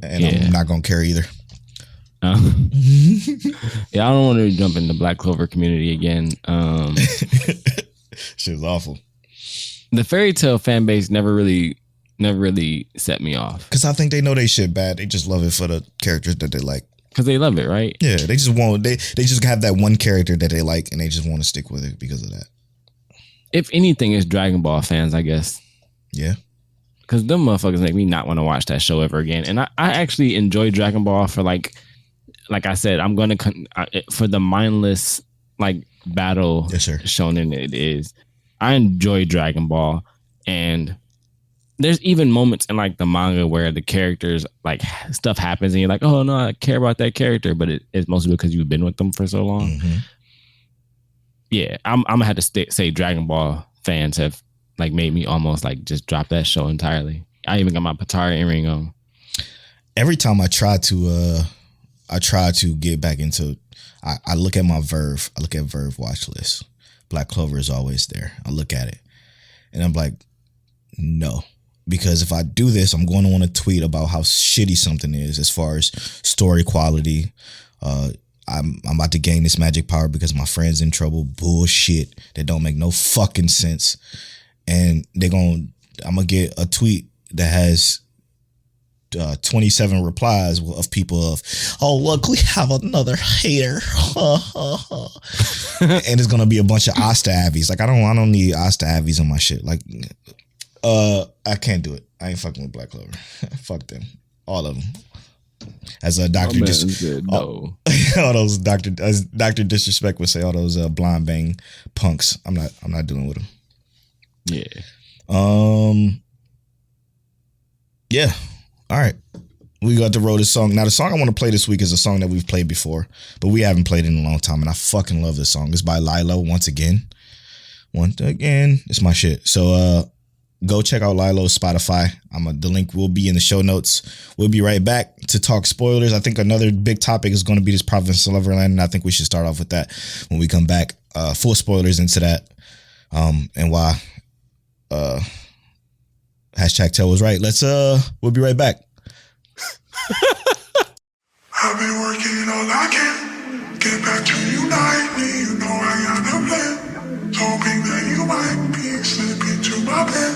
and I'm not gonna care either. Yeah, I don't want to jump in the Black Clover community again. Shit was awful. The Fairy Tail fan base never really set me off because I think they know they shit bad. They just love it for the characters that they like. Because they love it, right? Yeah, they just have that one character that they like, and they just want to stick with it because of that. If anything, it's Dragon Ball fans, I guess. Yeah. Because them motherfuckers make me not want to watch that show ever again. And I actually enjoy Dragon Ball for like I said, I'm going to, for the mindless like battle shonen it is. I enjoy Dragon Ball. And there's even moments in like the manga where the characters, like stuff happens and you're like, oh no, I care about that character. But it's mostly because you've been with them for so long. Mm-hmm. Yeah, I'm gonna have to say Dragon Ball fans have like made me almost like just drop that show entirely. I even got my Patara earring on. Every time I try to get back into, I look at my Verve. I look at Verve watch list. Black Clover is always there. I look at it, and I'm like, no, because if I do this, I'm going to want to tweet about how shitty something is as far as story quality. I'm about to gain this magic power because my friend's in trouble. Bullshit that don't make no fucking sense. And I'm gonna get a tweet that has 27 replies of people of, oh look, we have another hater. And it's gonna be a bunch of Asta Avies. Like I don't need Asta Avies on my shit. Like I can't do it. I ain't fucking with Black Clover. Fuck them. All of them. As a doctor, all those Dr. Disrespect would say, all those blind bang punks. I'm not dealing with them. Yeah. Yeah. All right. We got to roll this song. Now, the song I want to play this week is a song that we've played before, but we haven't played it in a long time, and I fucking love this song. It's by Lilo once again. It's my shit. So go check out Lilo's Spotify. The link will be in the show notes. We'll be right back to talk spoilers. I think another big topic is going to be this Province of Neverland, and I think we should start off with that when we come back. Full spoilers into that, and why hashtag Tell was right. We'll be right back. I've been working all I can, get back to unite me. You know I got a plan, hoping that you might be slipping to my bed.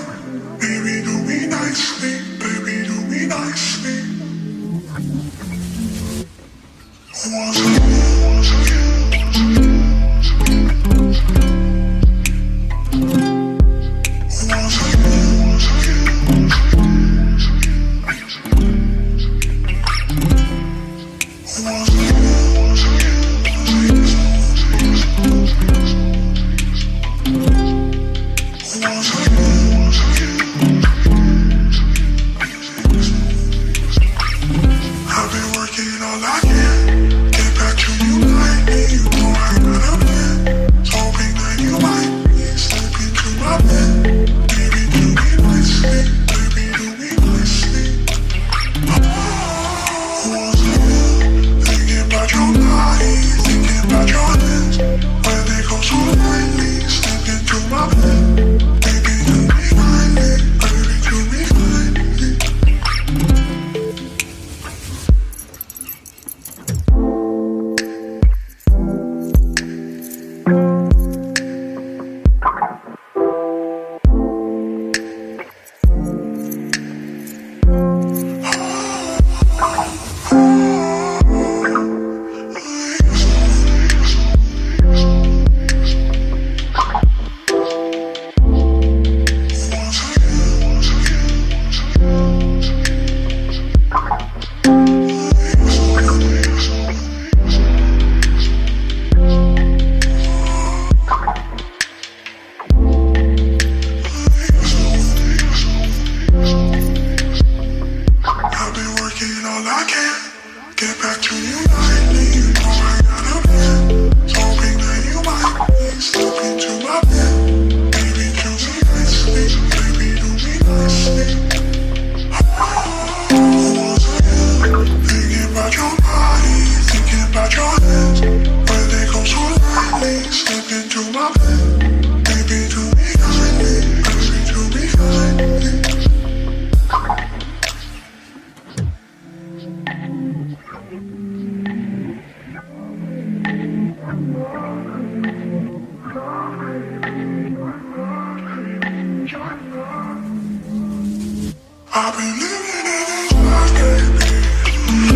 I've been living in this life, baby.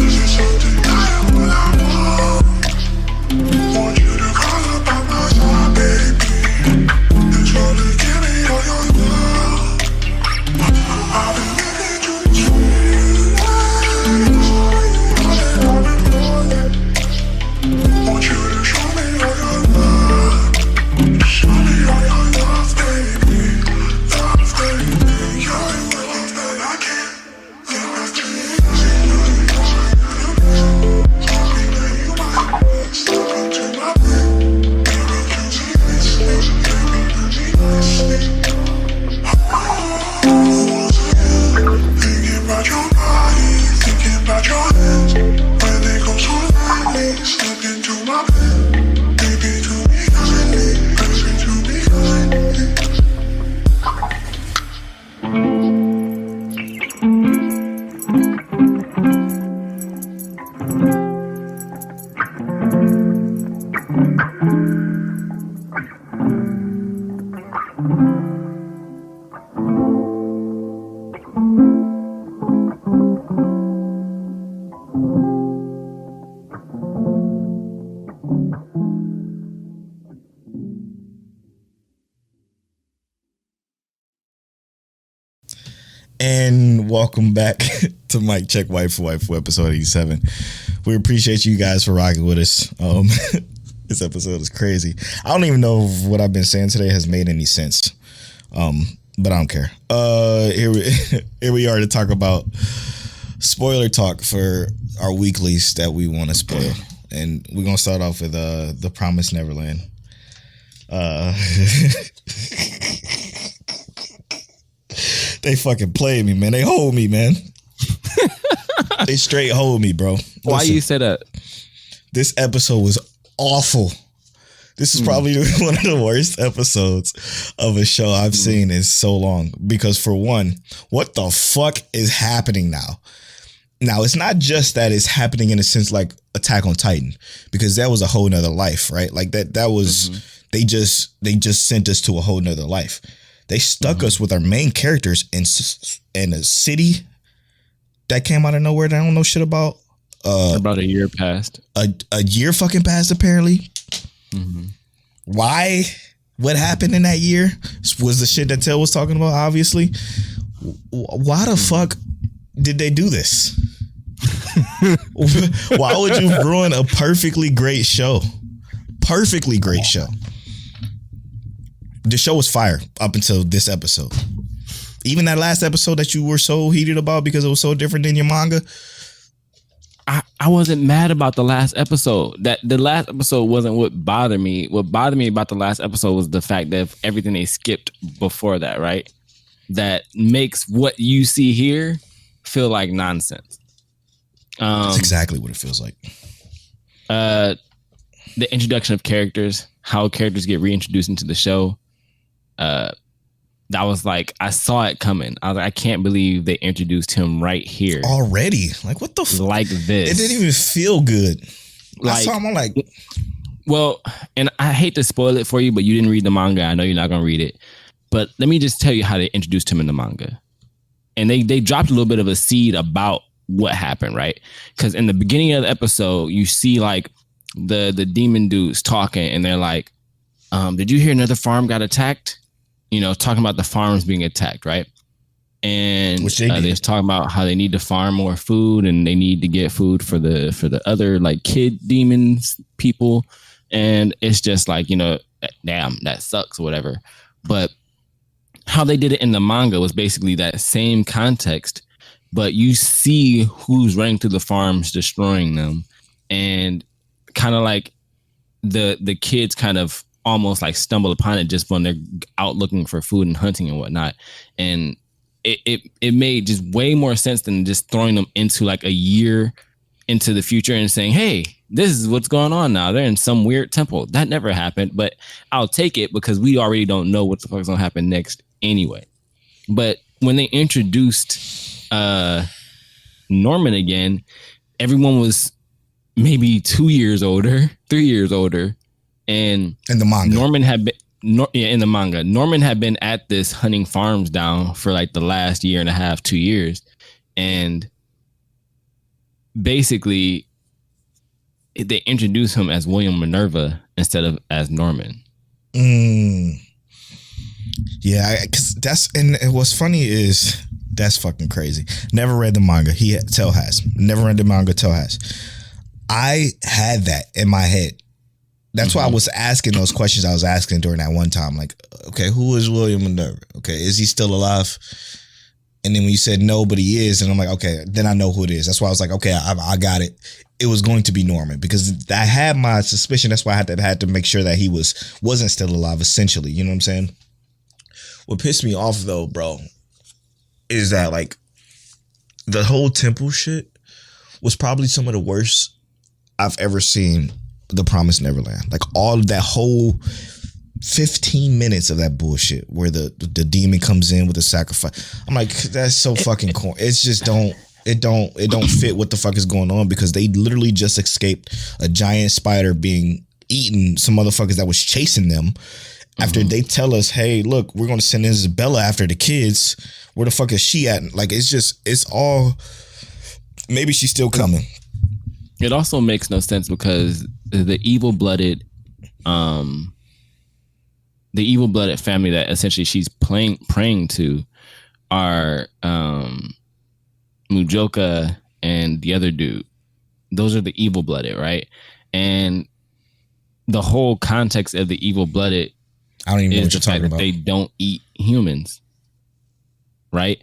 This is undeniable, I want you to call up by my side, baby. And slowly give me all your love. I've been living to the street lights. I've been rolling. Want you to show me all your love. Show me all your love, baby. Love, baby. You're the one that I can't get back to you. Talking that you might step into my bed. Baby, you see this. Baby, you see this. Thinking about your body, thinking about your hands. When they go so lightly, slip into my bed. Baby, to be kindly, baby, to be kindly. And welcome back to Mic Check Waifu episode 87. We appreciate you guys for rocking with us. This episode is crazy. I don't even know if what I've been saying today has made any sense. But I don't care. Here we are to talk about spoiler talk for our weeklies that we want to spoil. And we're gonna start off with The Promised Neverland. They fucking played me, man. They hold me, man. They straight hold me, bro. Why Listen, you say that? this episode was awful. This is probably one of the worst episodes of a show I've seen in so long. Because for one, what the fuck is happening now? Now, it's not just that it's happening in a sense like Attack on Titan, because that was a whole nother life, right? Like that was, they just sent us to a whole nother life. They stuck us with our main characters in a city that came out of nowhere that I don't know shit about. About a year passed. A year fucking passed, apparently. Why? What happened in that year? Was the shit that Tell was talking about, obviously. Why the fuck did they do this? Why would you ruin a perfectly great show? Perfectly great show. The show was fire up until this episode. Even that last episode that you were so heated about because it was so different than your manga. I wasn't mad about the last episode. That the last episode wasn't what bothered me. What bothered me about the last episode was the fact that everything they skipped before that, right? That makes what you see here feel like nonsense. That's exactly what it feels like. The introduction of characters, how characters get reintroduced into the show. That was like, I saw it coming. I was like, I can't believe they introduced him right here already. Like, what the fuck? like this? It didn't even feel good. Like, I saw him, I'm like, well, and I hate to spoil it for you, but you didn't read the manga. I know you're not gonna read it, but let me just tell you how they introduced him in the manga. And they dropped a little bit of a seed about what happened, right? Because in the beginning of the episode, you see like the demon dudes talking, and they're like, "Did you hear another farm got attacked?" You know, talking about the farms being attacked, right? And they're talking about how they need to farm more food, and they need to get food for the other like kid demons people. And it's just like, you know, damn, that sucks or whatever. But how they did it in the manga was basically that same context, but you see who's running through the farms, destroying them, and kind of like the kids kind of almost like stumble upon it just when they're out looking for food and hunting and whatnot. And it made just way more sense than just throwing them into like a year into the future and saying, hey, this is what's going on now. They're in some weird temple. That never happened, but I'll take it because we already don't know what the fuck is going to happen next anyway. But when they introduced Norman again, everyone was maybe 2 years older, 3 years older. And in the manga, Norman had been in the manga, Norman had been at this hunting farms down for like the last year and a half, 2 years, and basically they introduced him as William Minerva instead of as Norman. Yeah, because and what's funny is that's fucking crazy. Never read the manga. Tell has never read the manga. Tell has. I had that in my head. That's why I was asking those questions I was asking during that one time. Like, okay, who is William Minerva? Okay, is he still alive? And then when you said no, but he is, and I'm like, okay, then I know who it is. That's why I was like, okay, I got it. It was going to be Norman because I had my suspicion. That's why I had to make sure that he wasn't still alive. Essentially, you know what I'm saying? What pissed me off though, bro, is that like the whole temple shit was probably some of the worst I've ever seen The Promised Neverland. Like all of that whole 15 minutes of that bullshit where the demon comes in with the sacrifice. I'm like, that's so fucking corny. It's just don't fit what the fuck is going on because they literally just escaped a giant spider being eaten, some motherfuckers that was chasing them. After they tell us, hey, look, we're going to send Isabella after the kids. Where the fuck is she at? Like, it's all, maybe she's still coming. It also makes no sense because the evil-blooded family that essentially she's praying to are Mujoka and the other dude. Those are the evil-blooded, right? And the whole context of the evil-blooded I don't even know what you're talking about. They don't eat humans, right?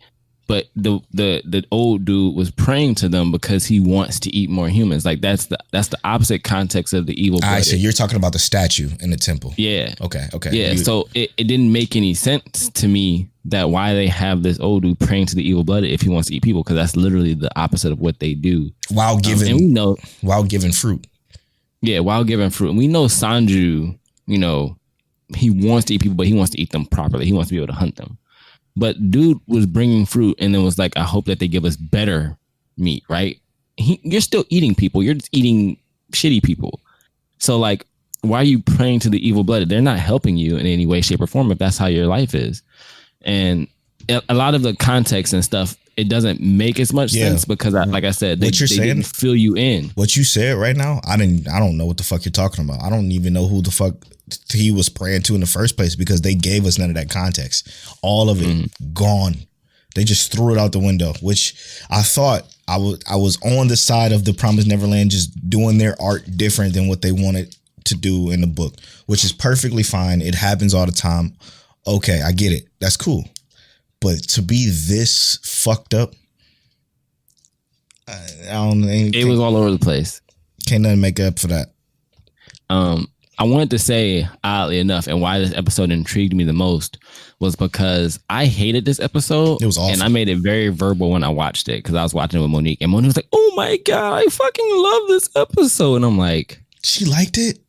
But the old dude was praying to them because he wants to eat more humans. Like that's the opposite context of the evil. I see. You're talking about the statue in the temple. Yeah. Okay. Yeah. So it didn't make any sense to me that why they have this old dude praying to the evil blooded if he wants to eat people, because that's literally the opposite of what they do. While giving and we know while giving fruit. Yeah, while giving fruit. And we know Sanju, he wants to eat people, but he wants to eat them properly. He wants to be able to hunt them. But dude was bringing fruit and then was like, I hope that they give us better meat, right? You're still eating people. You're just eating shitty people. So like, why are you praying to the evil blooded? They're not helping you in any way, shape, or form if that's how your life is. And a lot of the context and stuff, it doesn't make as much sense because, like I said, they didn't fill you in. What you said right now, I don't know what the fuck you're talking about. I don't even know who the fuck he was praying to in the first place because they gave us none of that context. All of it gone. They just threw it out the window, which I thought I was on the side of The Promised Neverland, just doing their art different than what they wanted to do in the book, which is perfectly fine. It happens all the time. Okay, I get it. That's cool. But to be this fucked up, I don't know. It was all over the place. Can't nothing make up for that. I wanted to say, oddly enough, and why this episode intrigued me the most was because I hated this episode. It was awful. And I made it very verbal when I watched it because I was watching it with Monique. And Monique was like, oh my God, I fucking love this episode. And I'm like... She liked it?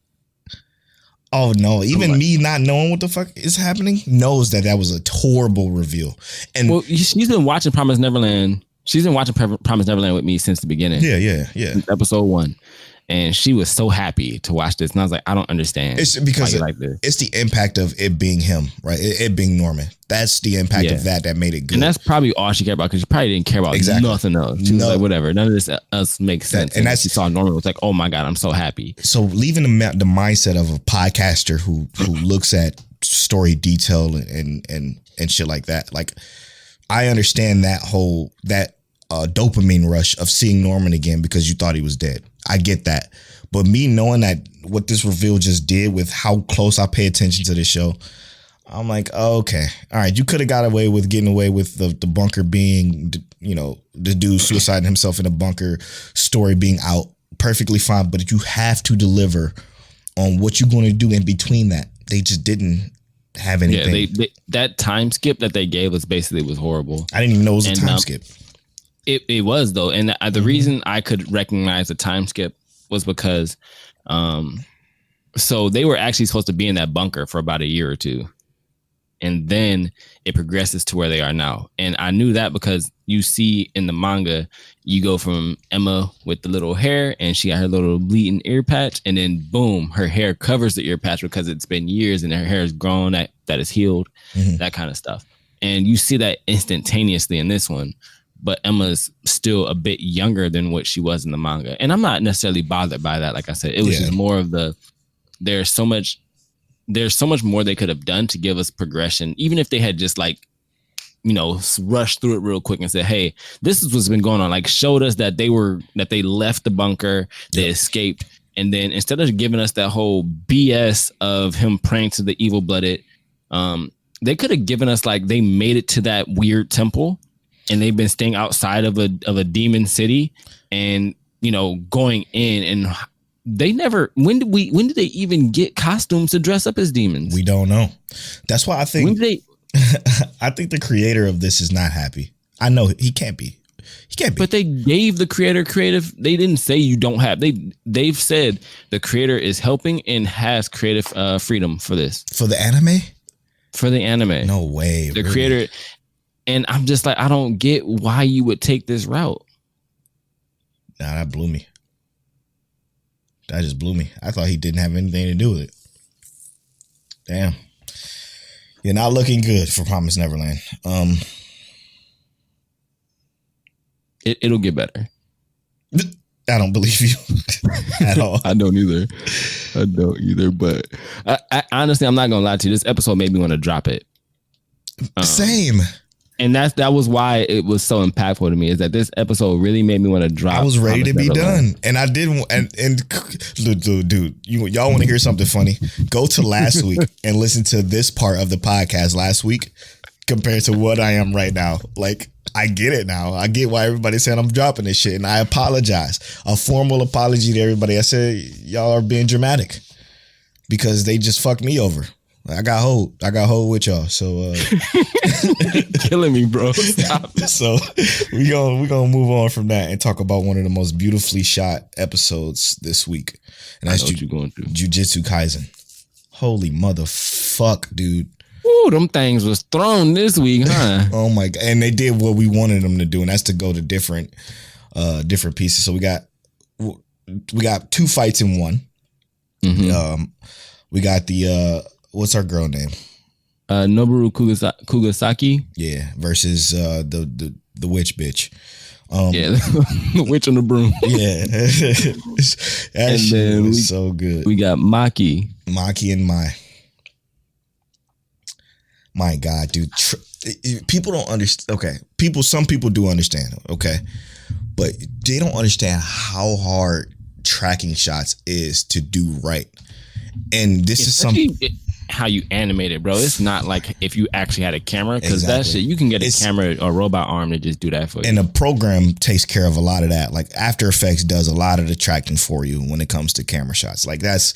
Oh no, even me not knowing what the fuck is happening knows that was a horrible reveal. And well, she's been watching Promised Neverland. She's been watching Promised Neverland with me since the beginning. Yeah. Since episode 1. And she was so happy to watch this. And I was like, I don't understand. It's because like this. It's the impact of it being him, right? It being Norman. That's the impact of that made it good. And that's probably all she cared about because she probably didn't care about nothing else. She was like, whatever. None of this else makes sense. And that's, she saw Norman was like, oh my God, I'm so happy. So leaving the mindset of a podcaster who looks at story detail and shit like that. Like I understand that dopamine rush of seeing Norman again because you thought he was dead. I get that. But me knowing that what this reveal just did with how close I pay attention to this show, I'm like, oh, okay. All right. You could have got away with getting away with the bunker being, the dude suiciding himself in a bunker story being out perfectly fine. But you have to deliver on what you're going to do in between that. They just didn't have anything. Yeah, that time skip that they gave us basically was horrible. I didn't even know it was a time skip. It was though, and the reason I could recognize the time skip was because, so they were actually supposed to be in that bunker for about a year or two, and then it progresses to where they are now. And I knew that because you see in the manga, you go from Emma with the little hair and she got her little bleeding ear patch, and then boom, her hair covers the ear patch because it's been years and her hair is grown, that is healed, that kind of stuff. And you see that instantaneously in this one, but Emma's still a bit younger than what she was in the manga. And I'm not necessarily bothered by that. Like I said, it was just more of there's so much more they could have done to give us progression, even if they had just like, you know, rushed through it real quick and said, hey, this is what's been going on. Like showed us that they left the bunker, they escaped. And then instead of giving us that whole BS of him praying to the evil blooded, they could have given us like they made it to that weird temple and they've been staying outside of a demon city and, you know, going in, and they never, when did they even get costumes to dress up as demons? We don't know. That's why I think when did they, I think the creator of this is not happy. I know he can't be. He can't be. But they gave the creator creative. They didn't say you don't have. They've said the creator is helping and has creative freedom for this. For the anime? For the anime. No way. The really? creator. And I'm just like, I don't get why you would take this route. Nah, that blew me. That just blew me. I thought he didn't have anything to do with it. Damn. You're not looking good for Promised Neverland. It'll get better. I don't believe you at all. I don't either. But I honestly, I'm not gonna lie to you. This episode made me want to drop it. Same. And that was why it was so impactful to me, is that this episode really made me want to drop. I was ready to be done, and I didn't. And dude, y'all want to hear something funny? Go to last week and listen to this part of the podcast last week compared to what I am right now. Like, I get it now. I get why everybody said I'm dropping this shit, and I apologize. A formal apology to everybody. I said y'all are being dramatic because they just fucked me over. I got hold with y'all. So killing me, bro. Stop. So we gonna move on from that and talk about one of the most beautifully shot episodes this week. And that's Jujutsu Kaisen. Holy motherfuck, dude. Ooh, them things was thrown this week, huh? Oh my god. And they did what we wanted them to do, and that's to go to different pieces. So we got two fights in one. Mm-hmm. We got the what's our girl name? Noboru Kugasaki. Yeah, versus the witch bitch. The witch on the broom. Yeah, that shit was so good. We got Maki and my God, dude. People don't understand. Okay, some people do understand. Okay, but they don't understand how hard tracking shots is to do right. And this is something. How you animate it, bro. It's not like if you actually had a camera, because that shit, you can get a camera or robot arm to just do that for you. And the program takes care of a lot of that. Like After Effects does a lot of the tracking for you when it comes to camera shots. Like that's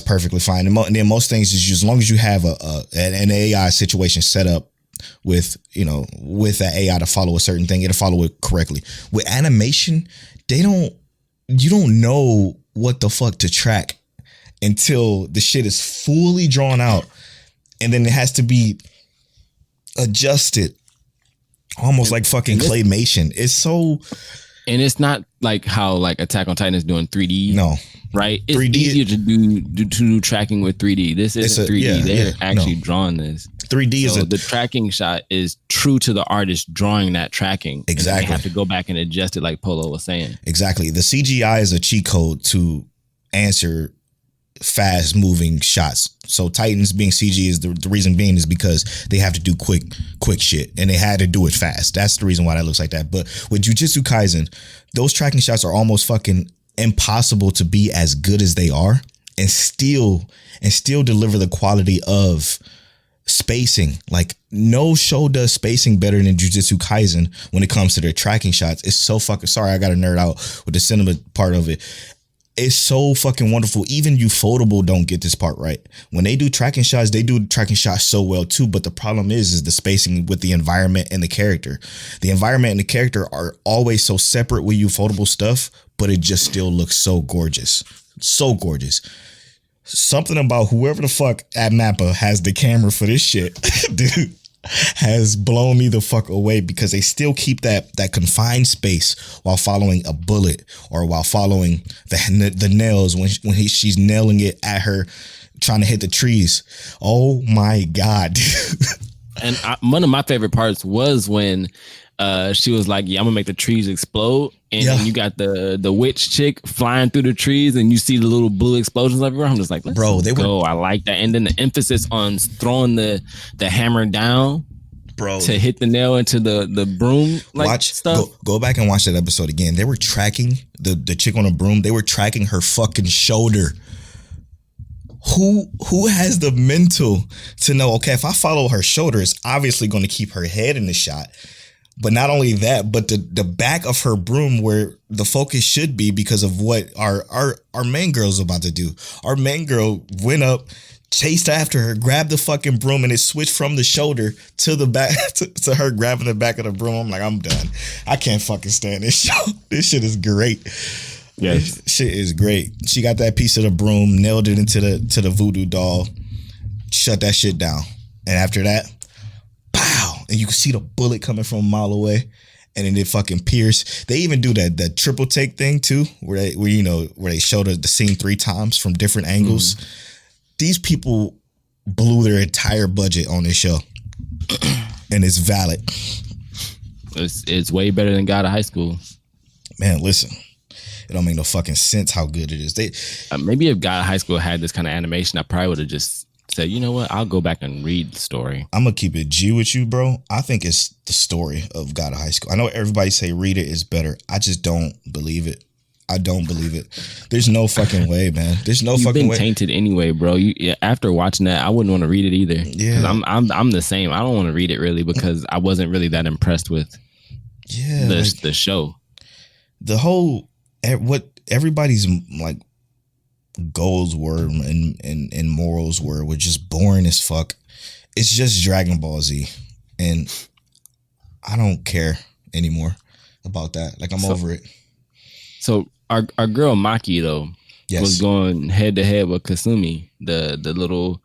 perfectly fine. And then most things is just, as long as you have an AI situation set up with that AI to follow a certain thing, it'll follow it correctly. With animation, you don't know what the fuck to track until the shit is fully drawn out, and then it has to be adjusted almost like fucking claymation. It's so, and it's not like how like Attack on Titan is doing 3D. No, right? It's 3D, easier to do tracking with 3D. This isn't 3D. They're actually drawing this. 3D so the tracking shot is true to the artist drawing that tracking. Exactly. They have to go back and adjust it, like Polo was saying. Exactly. The CGI is a cheat code to answer fast moving shots. So Titans being CG is the reason being is because they have to do quick shit, and they had to do it fast. That's the reason why that looks like that. But with Jujutsu Kaisen, those tracking shots are almost fucking impossible to be as good as they are and still deliver the quality of spacing. Like no show does spacing better than Jujutsu Kaisen when it comes to their tracking shots. It's so fucking, sorry, I got to nerd out with the cinema part of it. It's so fucking wonderful. Even Ufotable don't get this part right. When they do tracking shots, they do tracking shots so well too. But the problem is the spacing with the environment and the character. The environment and the character are always so separate with Ufotable stuff, but it just still looks so gorgeous. So gorgeous. something about whoever the fuck at Mappa has the camera for this shit, dude, has blown me the fuck away, because they still keep that confined space while following a bullet, or while following the nails when she's nailing it at her, trying to hit the trees. Oh my God, dude. And one of my favorite parts was when she was like, yeah, I'm gonna make the trees explode. And then you got the witch chick flying through the trees, and you see the little blue explosions everywhere. I'm just like, bro, I like that. And then the emphasis on throwing the hammer down, bro, to hit the nail into the broom. Stuff. Go back and watch that episode again. They were tracking the chick on a broom. They were tracking her fucking shoulder. Who has the mental to know, okay, if I follow her shoulder, it's obviously going to keep her head in the shot. But not only that, but the back of her broom, where the focus should be, because of what our main girl's about to do. Our main girl went up, chased after her, grabbed the fucking broom, and it switched from the shoulder to the back to her grabbing the back of the broom. I'm like, I'm done. I can't fucking stand this show. This shit is great. Yes. This shit is great. She got that piece of the broom, nailed it into the voodoo doll, shut that shit down. And after that, pow, and you can see the bullet coming from a mile away, and then it fucking pierced. They even do that triple take thing too, where they show the scene 3 times from different angles. These people blew their entire budget on this show, and it's valid. It's way better than God of High School. Man, listen. It don't make no fucking sense how good it is. Maybe if God of High School had this kind of animation, I probably would have just said, you know what, I'll go back and read the story. I'm gonna keep it G with you, bro. I think it's the story of God of High School. I know everybody say read it is better. I just don't believe it. I don't believe it. There's no fucking way, man. There's no fucking way. You've been tainted anyway, bro. After watching that, I wouldn't want to read it either. Yeah, I'm the same. I don't want to read it really, because I wasn't really that impressed with the show. The whole what everybody's like goals were and morals were just boring as fuck. It's just Dragon Ball Z, and I don't care anymore about that. Like, I'm over it. So our girl Maki though was going head to head with Kasumi, the little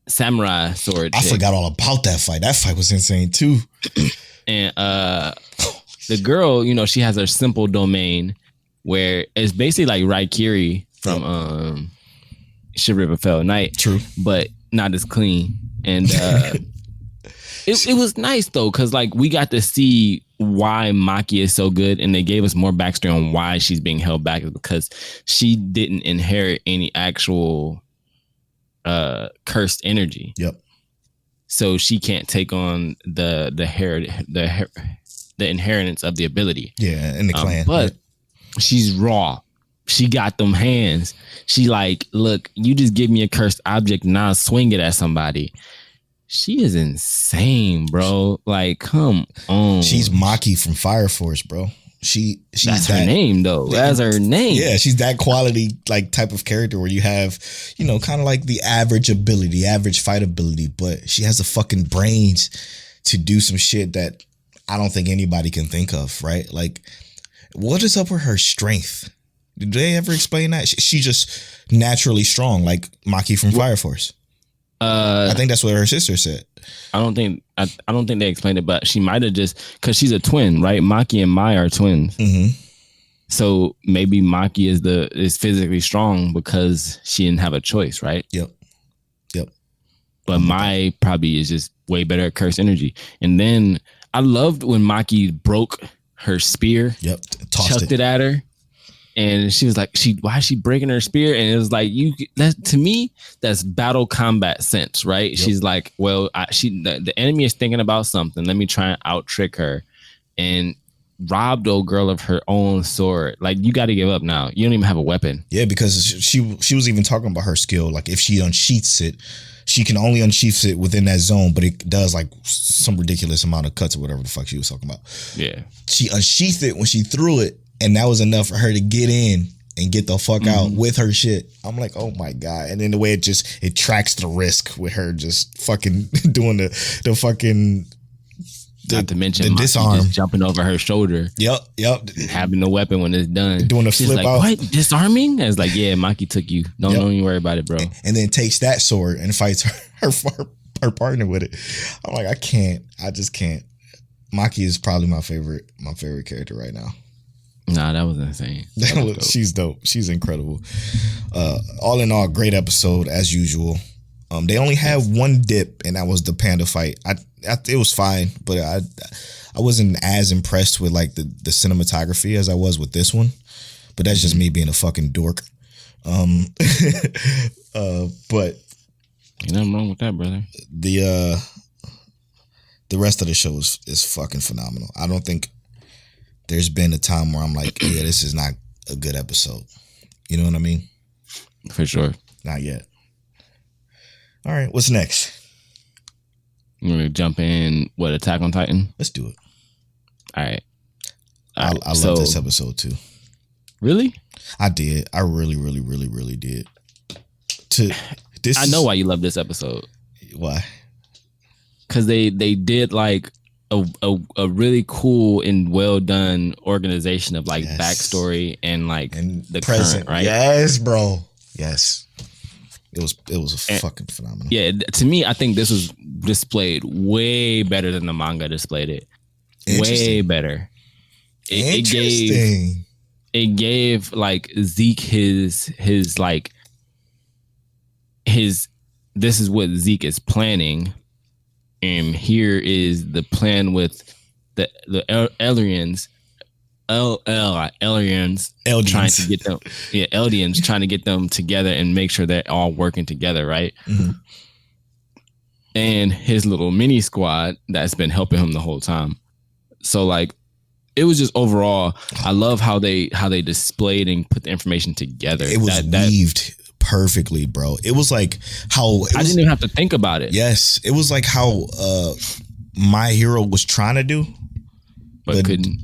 samurai sword chick. I forgot all about that fight. That fight was insane too. And the girl, she has her simple domain, where it's basically like Raikiri from Shiver Fell Night. True. But not as clean. And it was nice though, because like we got to see why Maki is so good, and they gave us more backstory on why she's being held back, is because she didn't inherit any actual cursed energy. Yep. So she can't take on the inheritance of the ability. Yeah, in the clan. But she's raw. She got them hands. She like, look, you just give me a cursed object and I'll swing it at somebody. She is insane, bro. Like, come on. She's Maki from Fire Force, bro. She's that's her name though. That's her name. Yeah, she's that quality like type of character where you have, kind of like the average ability, average fight ability, but she has the fucking brains to do some shit that I don't think anybody can think of, right? Like, what is up with her strength? Did they ever explain that? She just naturally strong, like Maki from Fire Force. I think that's what her sister said. I don't think they explained it, but she might have just, because she's a twin, right? Maki and Mai are twins. Mm-hmm. So maybe Maki is physically strong because she didn't have a choice, right? Yep. But Mai probably is just way better at curse energy. And then I loved when Maki broke her spear. Yep. Chucked it at her. And she was like, why is she breaking her spear? And it was like, to me, that's battle combat sense, right? Yep. She's like, well, the enemy is thinking about something. Let me try and out trick her, and robbed old girl of her own sword. Like, you got to give up now. You don't even have a weapon. Yeah, because she was even talking about her skill. Like, if she unsheaths it, she can only unsheath it within that zone, but it does like some ridiculous amount of cuts or whatever the fuck she was talking about. Yeah. She unsheathed it when she threw it, and that was enough for her to get in and get the fuck out with her shit. I'm like, oh my God. And then the way it tracks the risk with her just fucking doing the fucking Not to mention the Maki disarm. just jumping over her shoulder, Yep. having the weapon when it's done. Doing a She's flip like, out. what? Disarming? I was like, yeah, Maki took you. Don't even worry about it, bro. And then takes that sword and fights her partner with it. I'm like, I just can't. Maki is probably my favorite character right now. Nah, that was insane. She's dope. She's incredible. All in all, great episode as usual. They only had one dip, and that was the panda fight. It was fine, but I wasn't as impressed with like the cinematography as I was with this one. But that's just me being a fucking dork. But ain't nothing wrong with that, brother. The rest of the show is fucking phenomenal. I don't think there's been a time where I'm like, yeah, this is not a good episode. You know what I mean? For sure. Not yet. All right, what's next? You want to jump in, Attack on Titan? Let's do it. All right. I love this episode too. Really? I did. I really, really, really, really did. I know why you love this episode. Why? Because they did like a really cool and well done organization of like backstory and like the present, right? Yes, bro. Yes. It was fucking phenomenal. Yeah, to me, I think this was displayed way better than the manga displayed it. Way better. It gave like Zeke his like his. This is what Zeke is planning, and here is the plan with the Eldians. Eldians trying to get them, Eldians trying to get them together and make sure they're all working together, right? Mm-hmm. And his little mini squad that's been helping him the whole time. So like, it was just overall, I love how they displayed and put the information together. It was weaved perfectly, bro. It was like how I didn't even have to think about it. Yes, it was like how My Hero was trying to do. But couldn't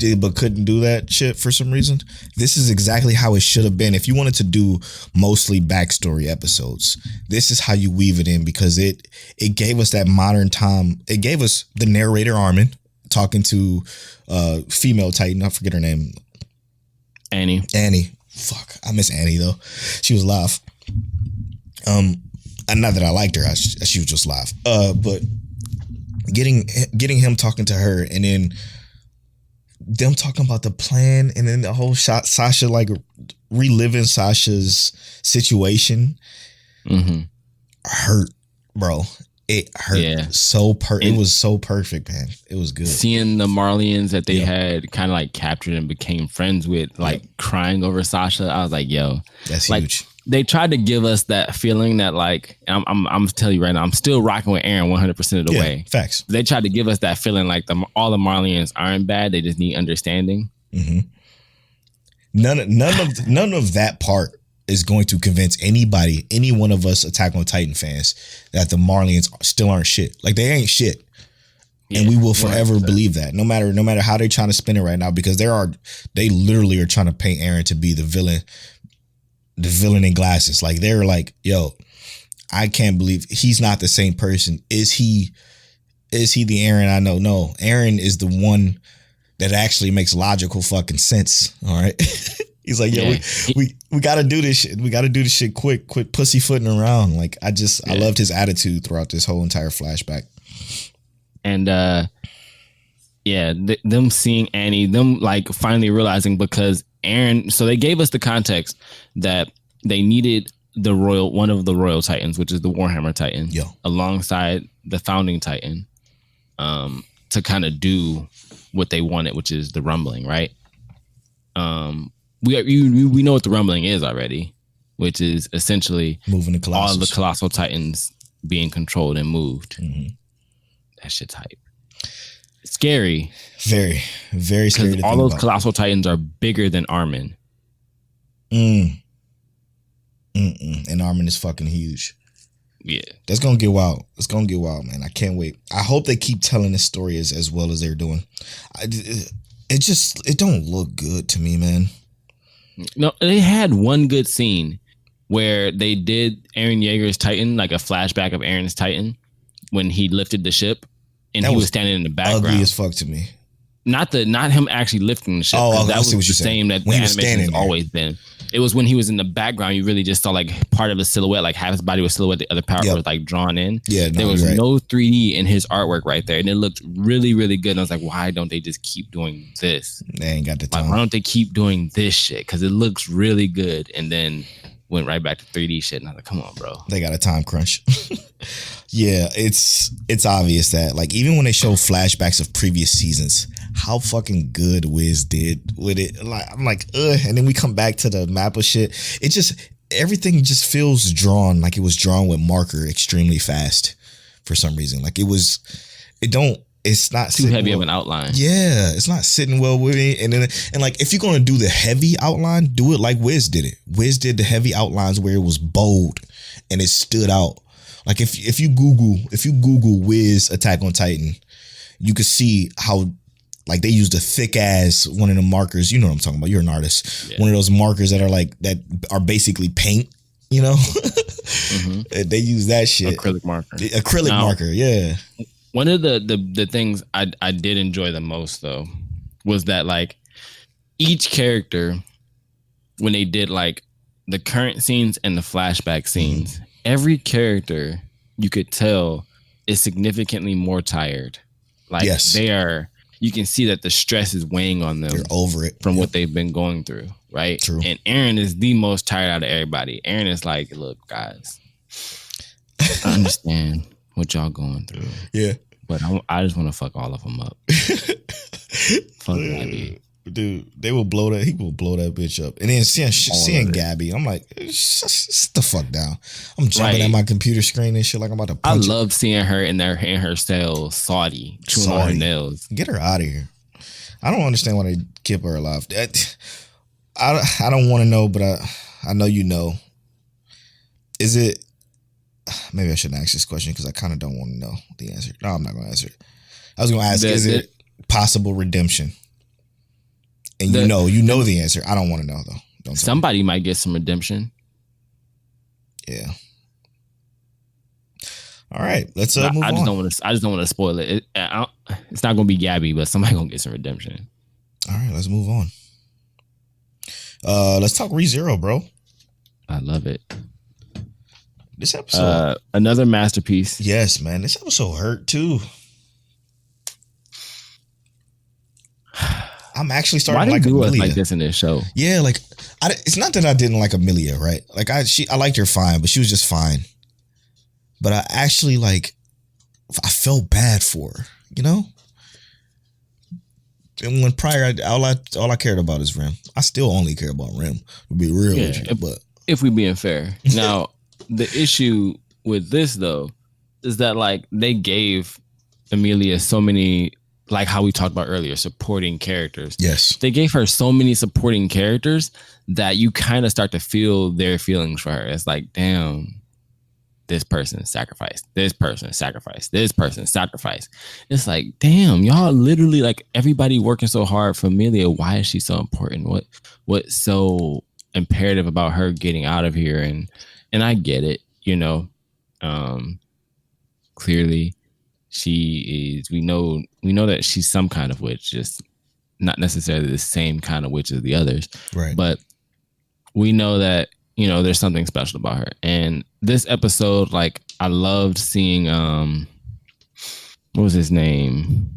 do that shit for some reason. This is exactly how it should have been. If you wanted to do mostly backstory episodes, this is how you weave it in, because it gave us that modern time. It gave us the narrator Armin talking to female Titan. I forget her name. Annie. Fuck, I miss Annie though. She was live. And not that I liked her. She was just live. But getting him talking to her, and then them talking about the plan, and then the whole shot, Sasha like reliving Sasha's situation, hurt, bro. It hurt. Yeah. It was so perfect, man. It was good. Seeing the Marlians that they had kind of like captured and became friends with, like crying over Sasha, I was like, yo, that's like, huge. They tried to give us that feeling that like, I'm telling you right now, I'm still rocking with Eren 100% of the way. Facts. They tried to give us that feeling like all the Marlians aren't bad. They just need understanding. Mm-hmm. None of that part is going to convince any one of us Attack on Titan fans that the Marlians still aren't shit. Like, they ain't shit. Yeah, and we will forever believe that, no matter how they're trying to spin it right now, because they literally are trying to paint Eren to be the villain in glasses. Like, they're like, yo, I can't believe he's not the same person. Is he the Eren I know? No, Eren is the one that actually makes logical fucking sense. All right. He's like, yo, we got to do this shit. We got to do this shit quick. Quit pussyfooting around. Like, I loved his attitude throughout this whole entire flashback. And them seeing Annie, them like finally realizing, because Eren, so they gave us the context that they needed one of the Royal Titans, which is the Warhammer Titan, alongside the Founding Titan, to kind of do what they wanted, which is the rumbling, right? We know what the rumbling is already, which is essentially moving the Colossus. All the Colossal Titans being controlled and moved. Mm-hmm. That shit's hype. Scary. Very, very scary. Because all those Colossal Titans are bigger than Armin. And Armin is fucking huge. Yeah. That's going to get wild. It's going to get wild, man. I can't wait. I hope they keep telling this story as well as they're doing. It don't look good to me, man. No, they had one good scene where they did Eren Yeager's Titan, like a flashback of Eren's Titan when he lifted the ship, and That he was was standing in the ugly background. as fuck to me. Not him actually lifting the ship. Oh, 'cause I that see was what the you're saying. same that the When he was animation has standing there. always been. It was when he was in the background, you really just saw like part of his silhouette, like half his body was silhouette, the other part Yep. was like drawn in. Yeah, no, there was you're right. no 3D in his artwork right there, and it looked really, really good. And I was like, why don't they just keep doing this? They ain't got the Like, time. why don't they keep doing this shit? Because it looks really good. And then went right back to 3D shit, and I was like, come on, bro. They got a time crunch. Yeah, it's obvious that like even when they show flashbacks of previous seasons, how fucking good Wiz did with it. Like I'm like, ugh, and then we come back to the map of shit. It just everything just feels drawn like it was drawn with marker extremely fast for some reason. Like it's not Too heavy of an outline. Yeah, it's not sitting well with me. And like if you're gonna do the heavy outline, do it like Wiz did it. Wiz did the heavy outlines where it was bold and it stood out. Like if you Google Wiz Attack on Titan, you could see how like they used a thick ass one of the markers. You know what I'm talking about. You're an artist. Yeah. One of those markers that are basically paint. You know, they use that shit. Acrylic marker. Acrylic marker. Yeah. One of the things I did enjoy the most though was that like each character, when they did like the current scenes and the flashback scenes, every character you could tell is significantly more tired. Like Yes. you can see that the stress is weighing on them They're over it from what they've been going through, right? True. And Eren is the most tired out of everybody. Eren is like, look, guys, I understand what y'all going through, Yeah. but I just want to fuck all of them up. Fuck Gabby. Dude, they will blow that. He will blow that bitch up. And then seeing Gabby, I'm like, sit the fuck down. I'm jumping at my computer screen and shit like I'm about to I punch. love seeing her in her cell, Saudi, chewing on her Saudi. nails. Get her out of here. I don't understand why they keep her alive. I don't want to know, but I know you know. Is it? Maybe I shouldn't ask this question because I kind of don't want to know the answer. No, I'm not going to answer it. I was going to ask, is it possible redemption? And you know the answer. I don't want to know though. Don't tell Somebody might get some redemption. me. Yeah. All right, let's move on. I just don't want to spoil it. It's not gonna be Gabby, but somebody gonna get some redemption. All right, let's move on. Let's talk ReZero, bro. I love it. This episode, Another masterpiece. yes, man. This episode hurt too. I'm actually starting Why to do like you do us Amelia. like this in this show? Yeah, like it's not that I didn't like Amelia, right? Like I liked her fine, but she was just fine. But I actually I felt bad for her, you know. And when prior, all I cared about is Rim. I still only care about Rim. To be real with you, but If we being fair, now the issue with this though is that like they gave Amelia so many, like how we talked about earlier, supporting characters. yes, They gave her so many supporting characters that you kind of start to feel their feelings for her. It's like, damn, this person sacrificed, this person sacrificed, this person sacrificed. It's like, damn, y'all literally like everybody working so hard for Amelia. Why is she so important? What's so imperative about her getting out of here? And I get it, you know. Clearly she is, we know that she's some kind of witch, just not necessarily the same kind of witch as the others. right. But we know that, you know, there's something special about her. And this episode, like, I loved seeing what was his name?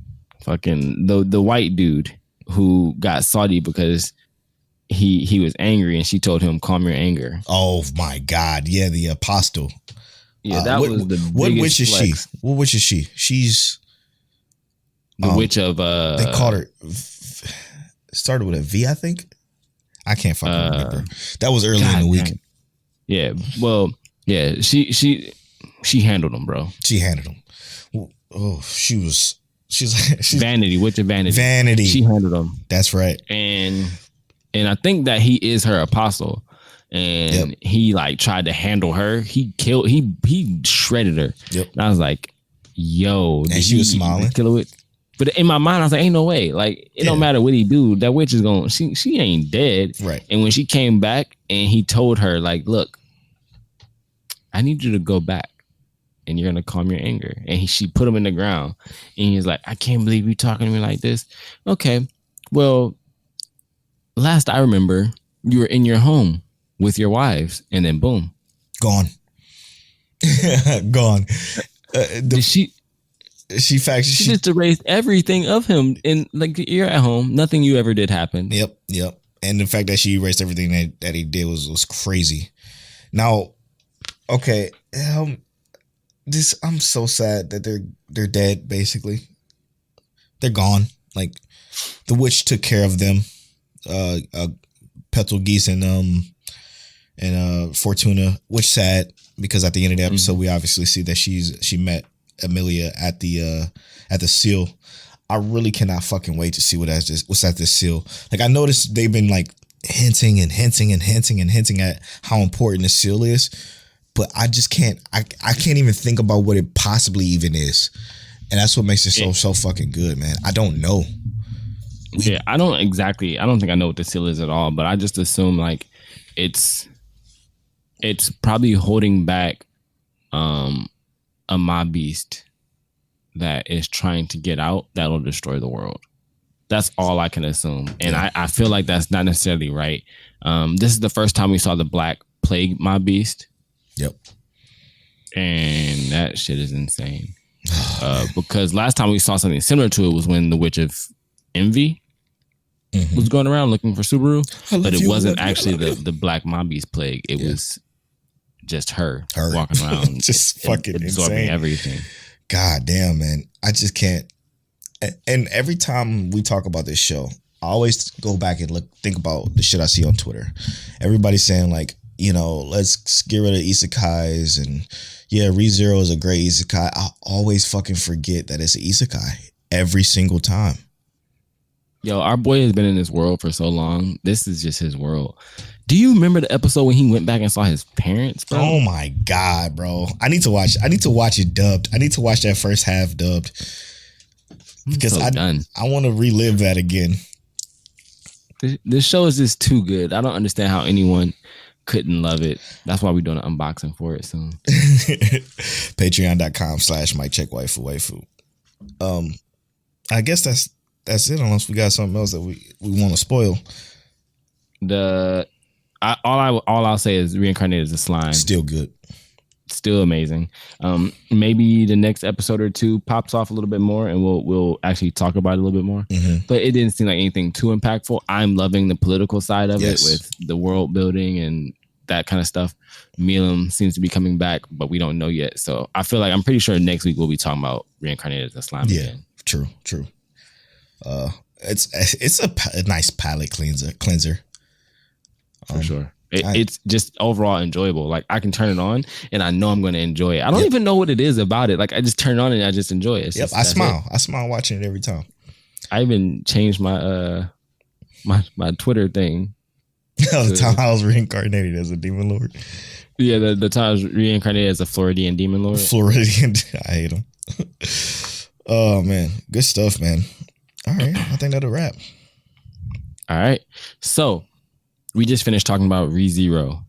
Fucking the white dude who got Saudi because he was angry and she told him, calm your anger. Oh my God, yeah, the apostle. Yeah, that was the what biggest witch is flex. she? What witch is she? She's The witch of they called her. Started with a V, I think. I can't fucking remember. That was early in the week. damn. Yeah, well, yeah, she handled him, bro. She handled him. Oh, she's Vanity, witch of vanity. vanity. She handled him. That's right. And I think that he is her apostle. And he like tried to handle her. He shredded her. Yep. And I was like, yo, And she was smiling. Kill a witch? But in my mind, I was like, ain't no way. Like, it don't matter what he do. That witch is going, she ain't dead. Right. And when she came back and he told her, like, look, I need you to go back and you're gonna calm your anger. And she put him in the ground, and he's like, I can't believe you talking to me like this. Okay, well, last I remember, you were in your home with your wives, and then boom, gone. Gone. She just erased everything of him, and like, you're at home, nothing you ever did happened. Yep. And the fact that she erased everything that he did was crazy. Now, okay, I'm so sad that they're dead. Basically, they're gone. Like, the witch took care of them. Betelgeuse and Fortuna, which sad because at the end of the episode we obviously see that she met Emilia at the seal. I really cannot fucking wait to see what's at this seal. Like, I noticed they've been like hinting at how important the seal is, but I just can't. I can't even think about what it possibly even is, and that's what makes it so fucking good, man. I don't know. I don't think I know what the seal is at all, but I just assume like it's probably holding back a mob beast that is trying to get out that'll destroy the world. That's all I can assume. And I feel like that's not necessarily right. This is the first time we saw the Black Plague mob beast. Yep. And that shit is insane. Because last time we saw something similar to it was when the Witch of Envy was going around looking for Subaru. But it wasn't actually the Black mob beast plague. It was just her walking around. Just fucking absorbing insane. Everything. God damn, man. I just can't. And every time we talk about this show, I always go back and think about the shit I see on Twitter. Everybody's saying like, let's get rid of isekais, and ReZero is a great isekai. I always fucking forget that it's an isekai every single time. Yo, our boy has been in this world for so long. This is just his world. Do you remember the episode when he went back and saw his parents, bro? Oh my God, bro. I need to watch it dubbed. I need to watch that first half dubbed. Because I want to relive that again. This show is just too good. I don't understand how anyone couldn't love it. That's why we're doing an unboxing for it soon. Patreon.com/MikeCheckWaifu. I guess that's it, unless we got something else that we want to spoil. All I'll say is Reincarnated as a Slime. Still good. Still amazing. Maybe the next episode or two pops off a little bit more, and we'll actually talk about it a little bit more. But it didn't seem like anything too impactful. I'm loving the political side of it with the world building and that kind of stuff. Milim seems to be coming back, but we don't know yet. So I feel like I'm pretty sure next week we'll be talking about Reincarnated as a Slime again. True. It's a nice palate cleanser. For sure. It's just overall enjoyable. Like, I can turn it on and I know I'm going to enjoy it. I don't even know what it is about it. Like, I just turn it on and I just enjoy it. I smile. I smile watching it every time. I even changed my my Twitter thing. The time I was reincarnated as a demon lord. Yeah, the time I was reincarnated as a Floridian demon lord. Floridian. I hate him. Oh, man. Good stuff, man. All right. I think that'll wrap. All right. So, we just finished talking about ReZero.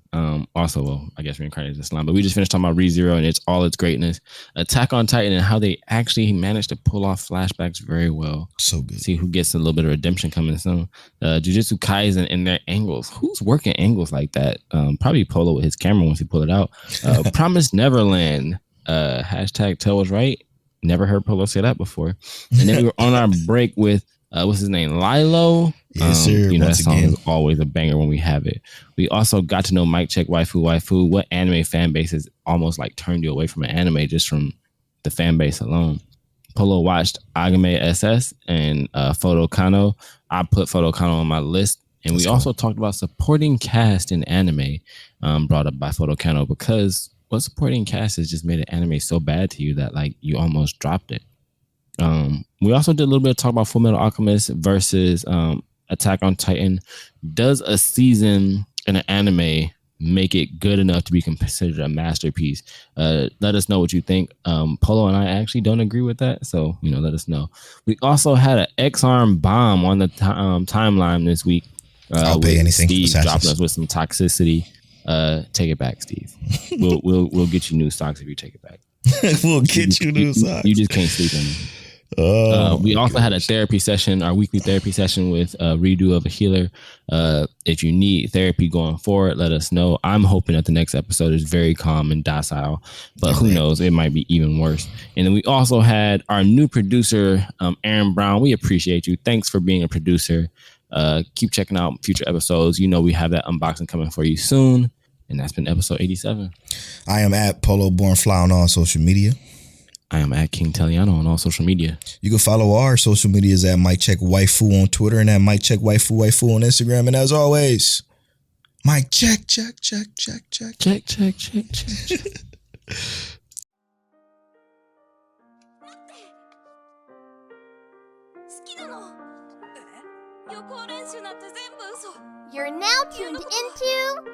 Also, well, I guess Reincarnated as a Slime, but we just finished talking about ReZero and its greatness. Attack on Titan and how they actually managed to pull off flashbacks very well. So good. See who gets a little bit of redemption coming soon. Jujutsu Kaisen and their angles. Who's working angles like that? Probably Polo with his camera once he pull it out. Promised Neverland. Hashtag Tell was right. Never heard Polo say that before. And then we were on our break with what's his name? Lilo. Yes, sir. That song is always a banger when we have it. We also got to know Mike Check Waifu. What anime fan base has almost like turned you away from an anime just from the fan base alone. Polo watched Agame SS and Photo Kano. I put Photo Kano on my list. And we also talked about supporting cast in anime brought up by Photo Kano, because what supporting cast has just made an anime so bad to you that like you almost dropped it. We also did a little bit of talk about Fullmetal Alchemist versus Attack on Titan. Does a season in an anime make it good enough to be considered a masterpiece? Let us know what you think. Polo and I actually don't agree with that, so let us know. We also had an X-Arm bomb on the timeline this week. I'll pay anything. Steve dropping us with some toxicity. Take it back, Steve. We'll get you new socks if you take it back. We'll get you new socks. You just can't sleep in them. We also had a therapy session, our weekly therapy session with Redo of a Healer. If you need therapy going forward, let us know. I'm hoping that the next episode is very calm and docile, but who knows? It might be even worse. And then we also had our new producer, Aaron Brown. We appreciate you. Thanks for being a producer. Keep checking out future episodes. You know we have that unboxing coming for you soon. And that's been episode 87. I am at Polo Born Fly on all social media. I am at King Teliano on all social media. You can follow our social medias at Mike Check Waifu on Twitter and at Mike Check Waifu on Instagram. And as always, Mike Check. 好きなの。予行練習なんて全部嘘。You're now tuned into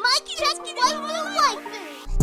Mike Check Waifu Waifu.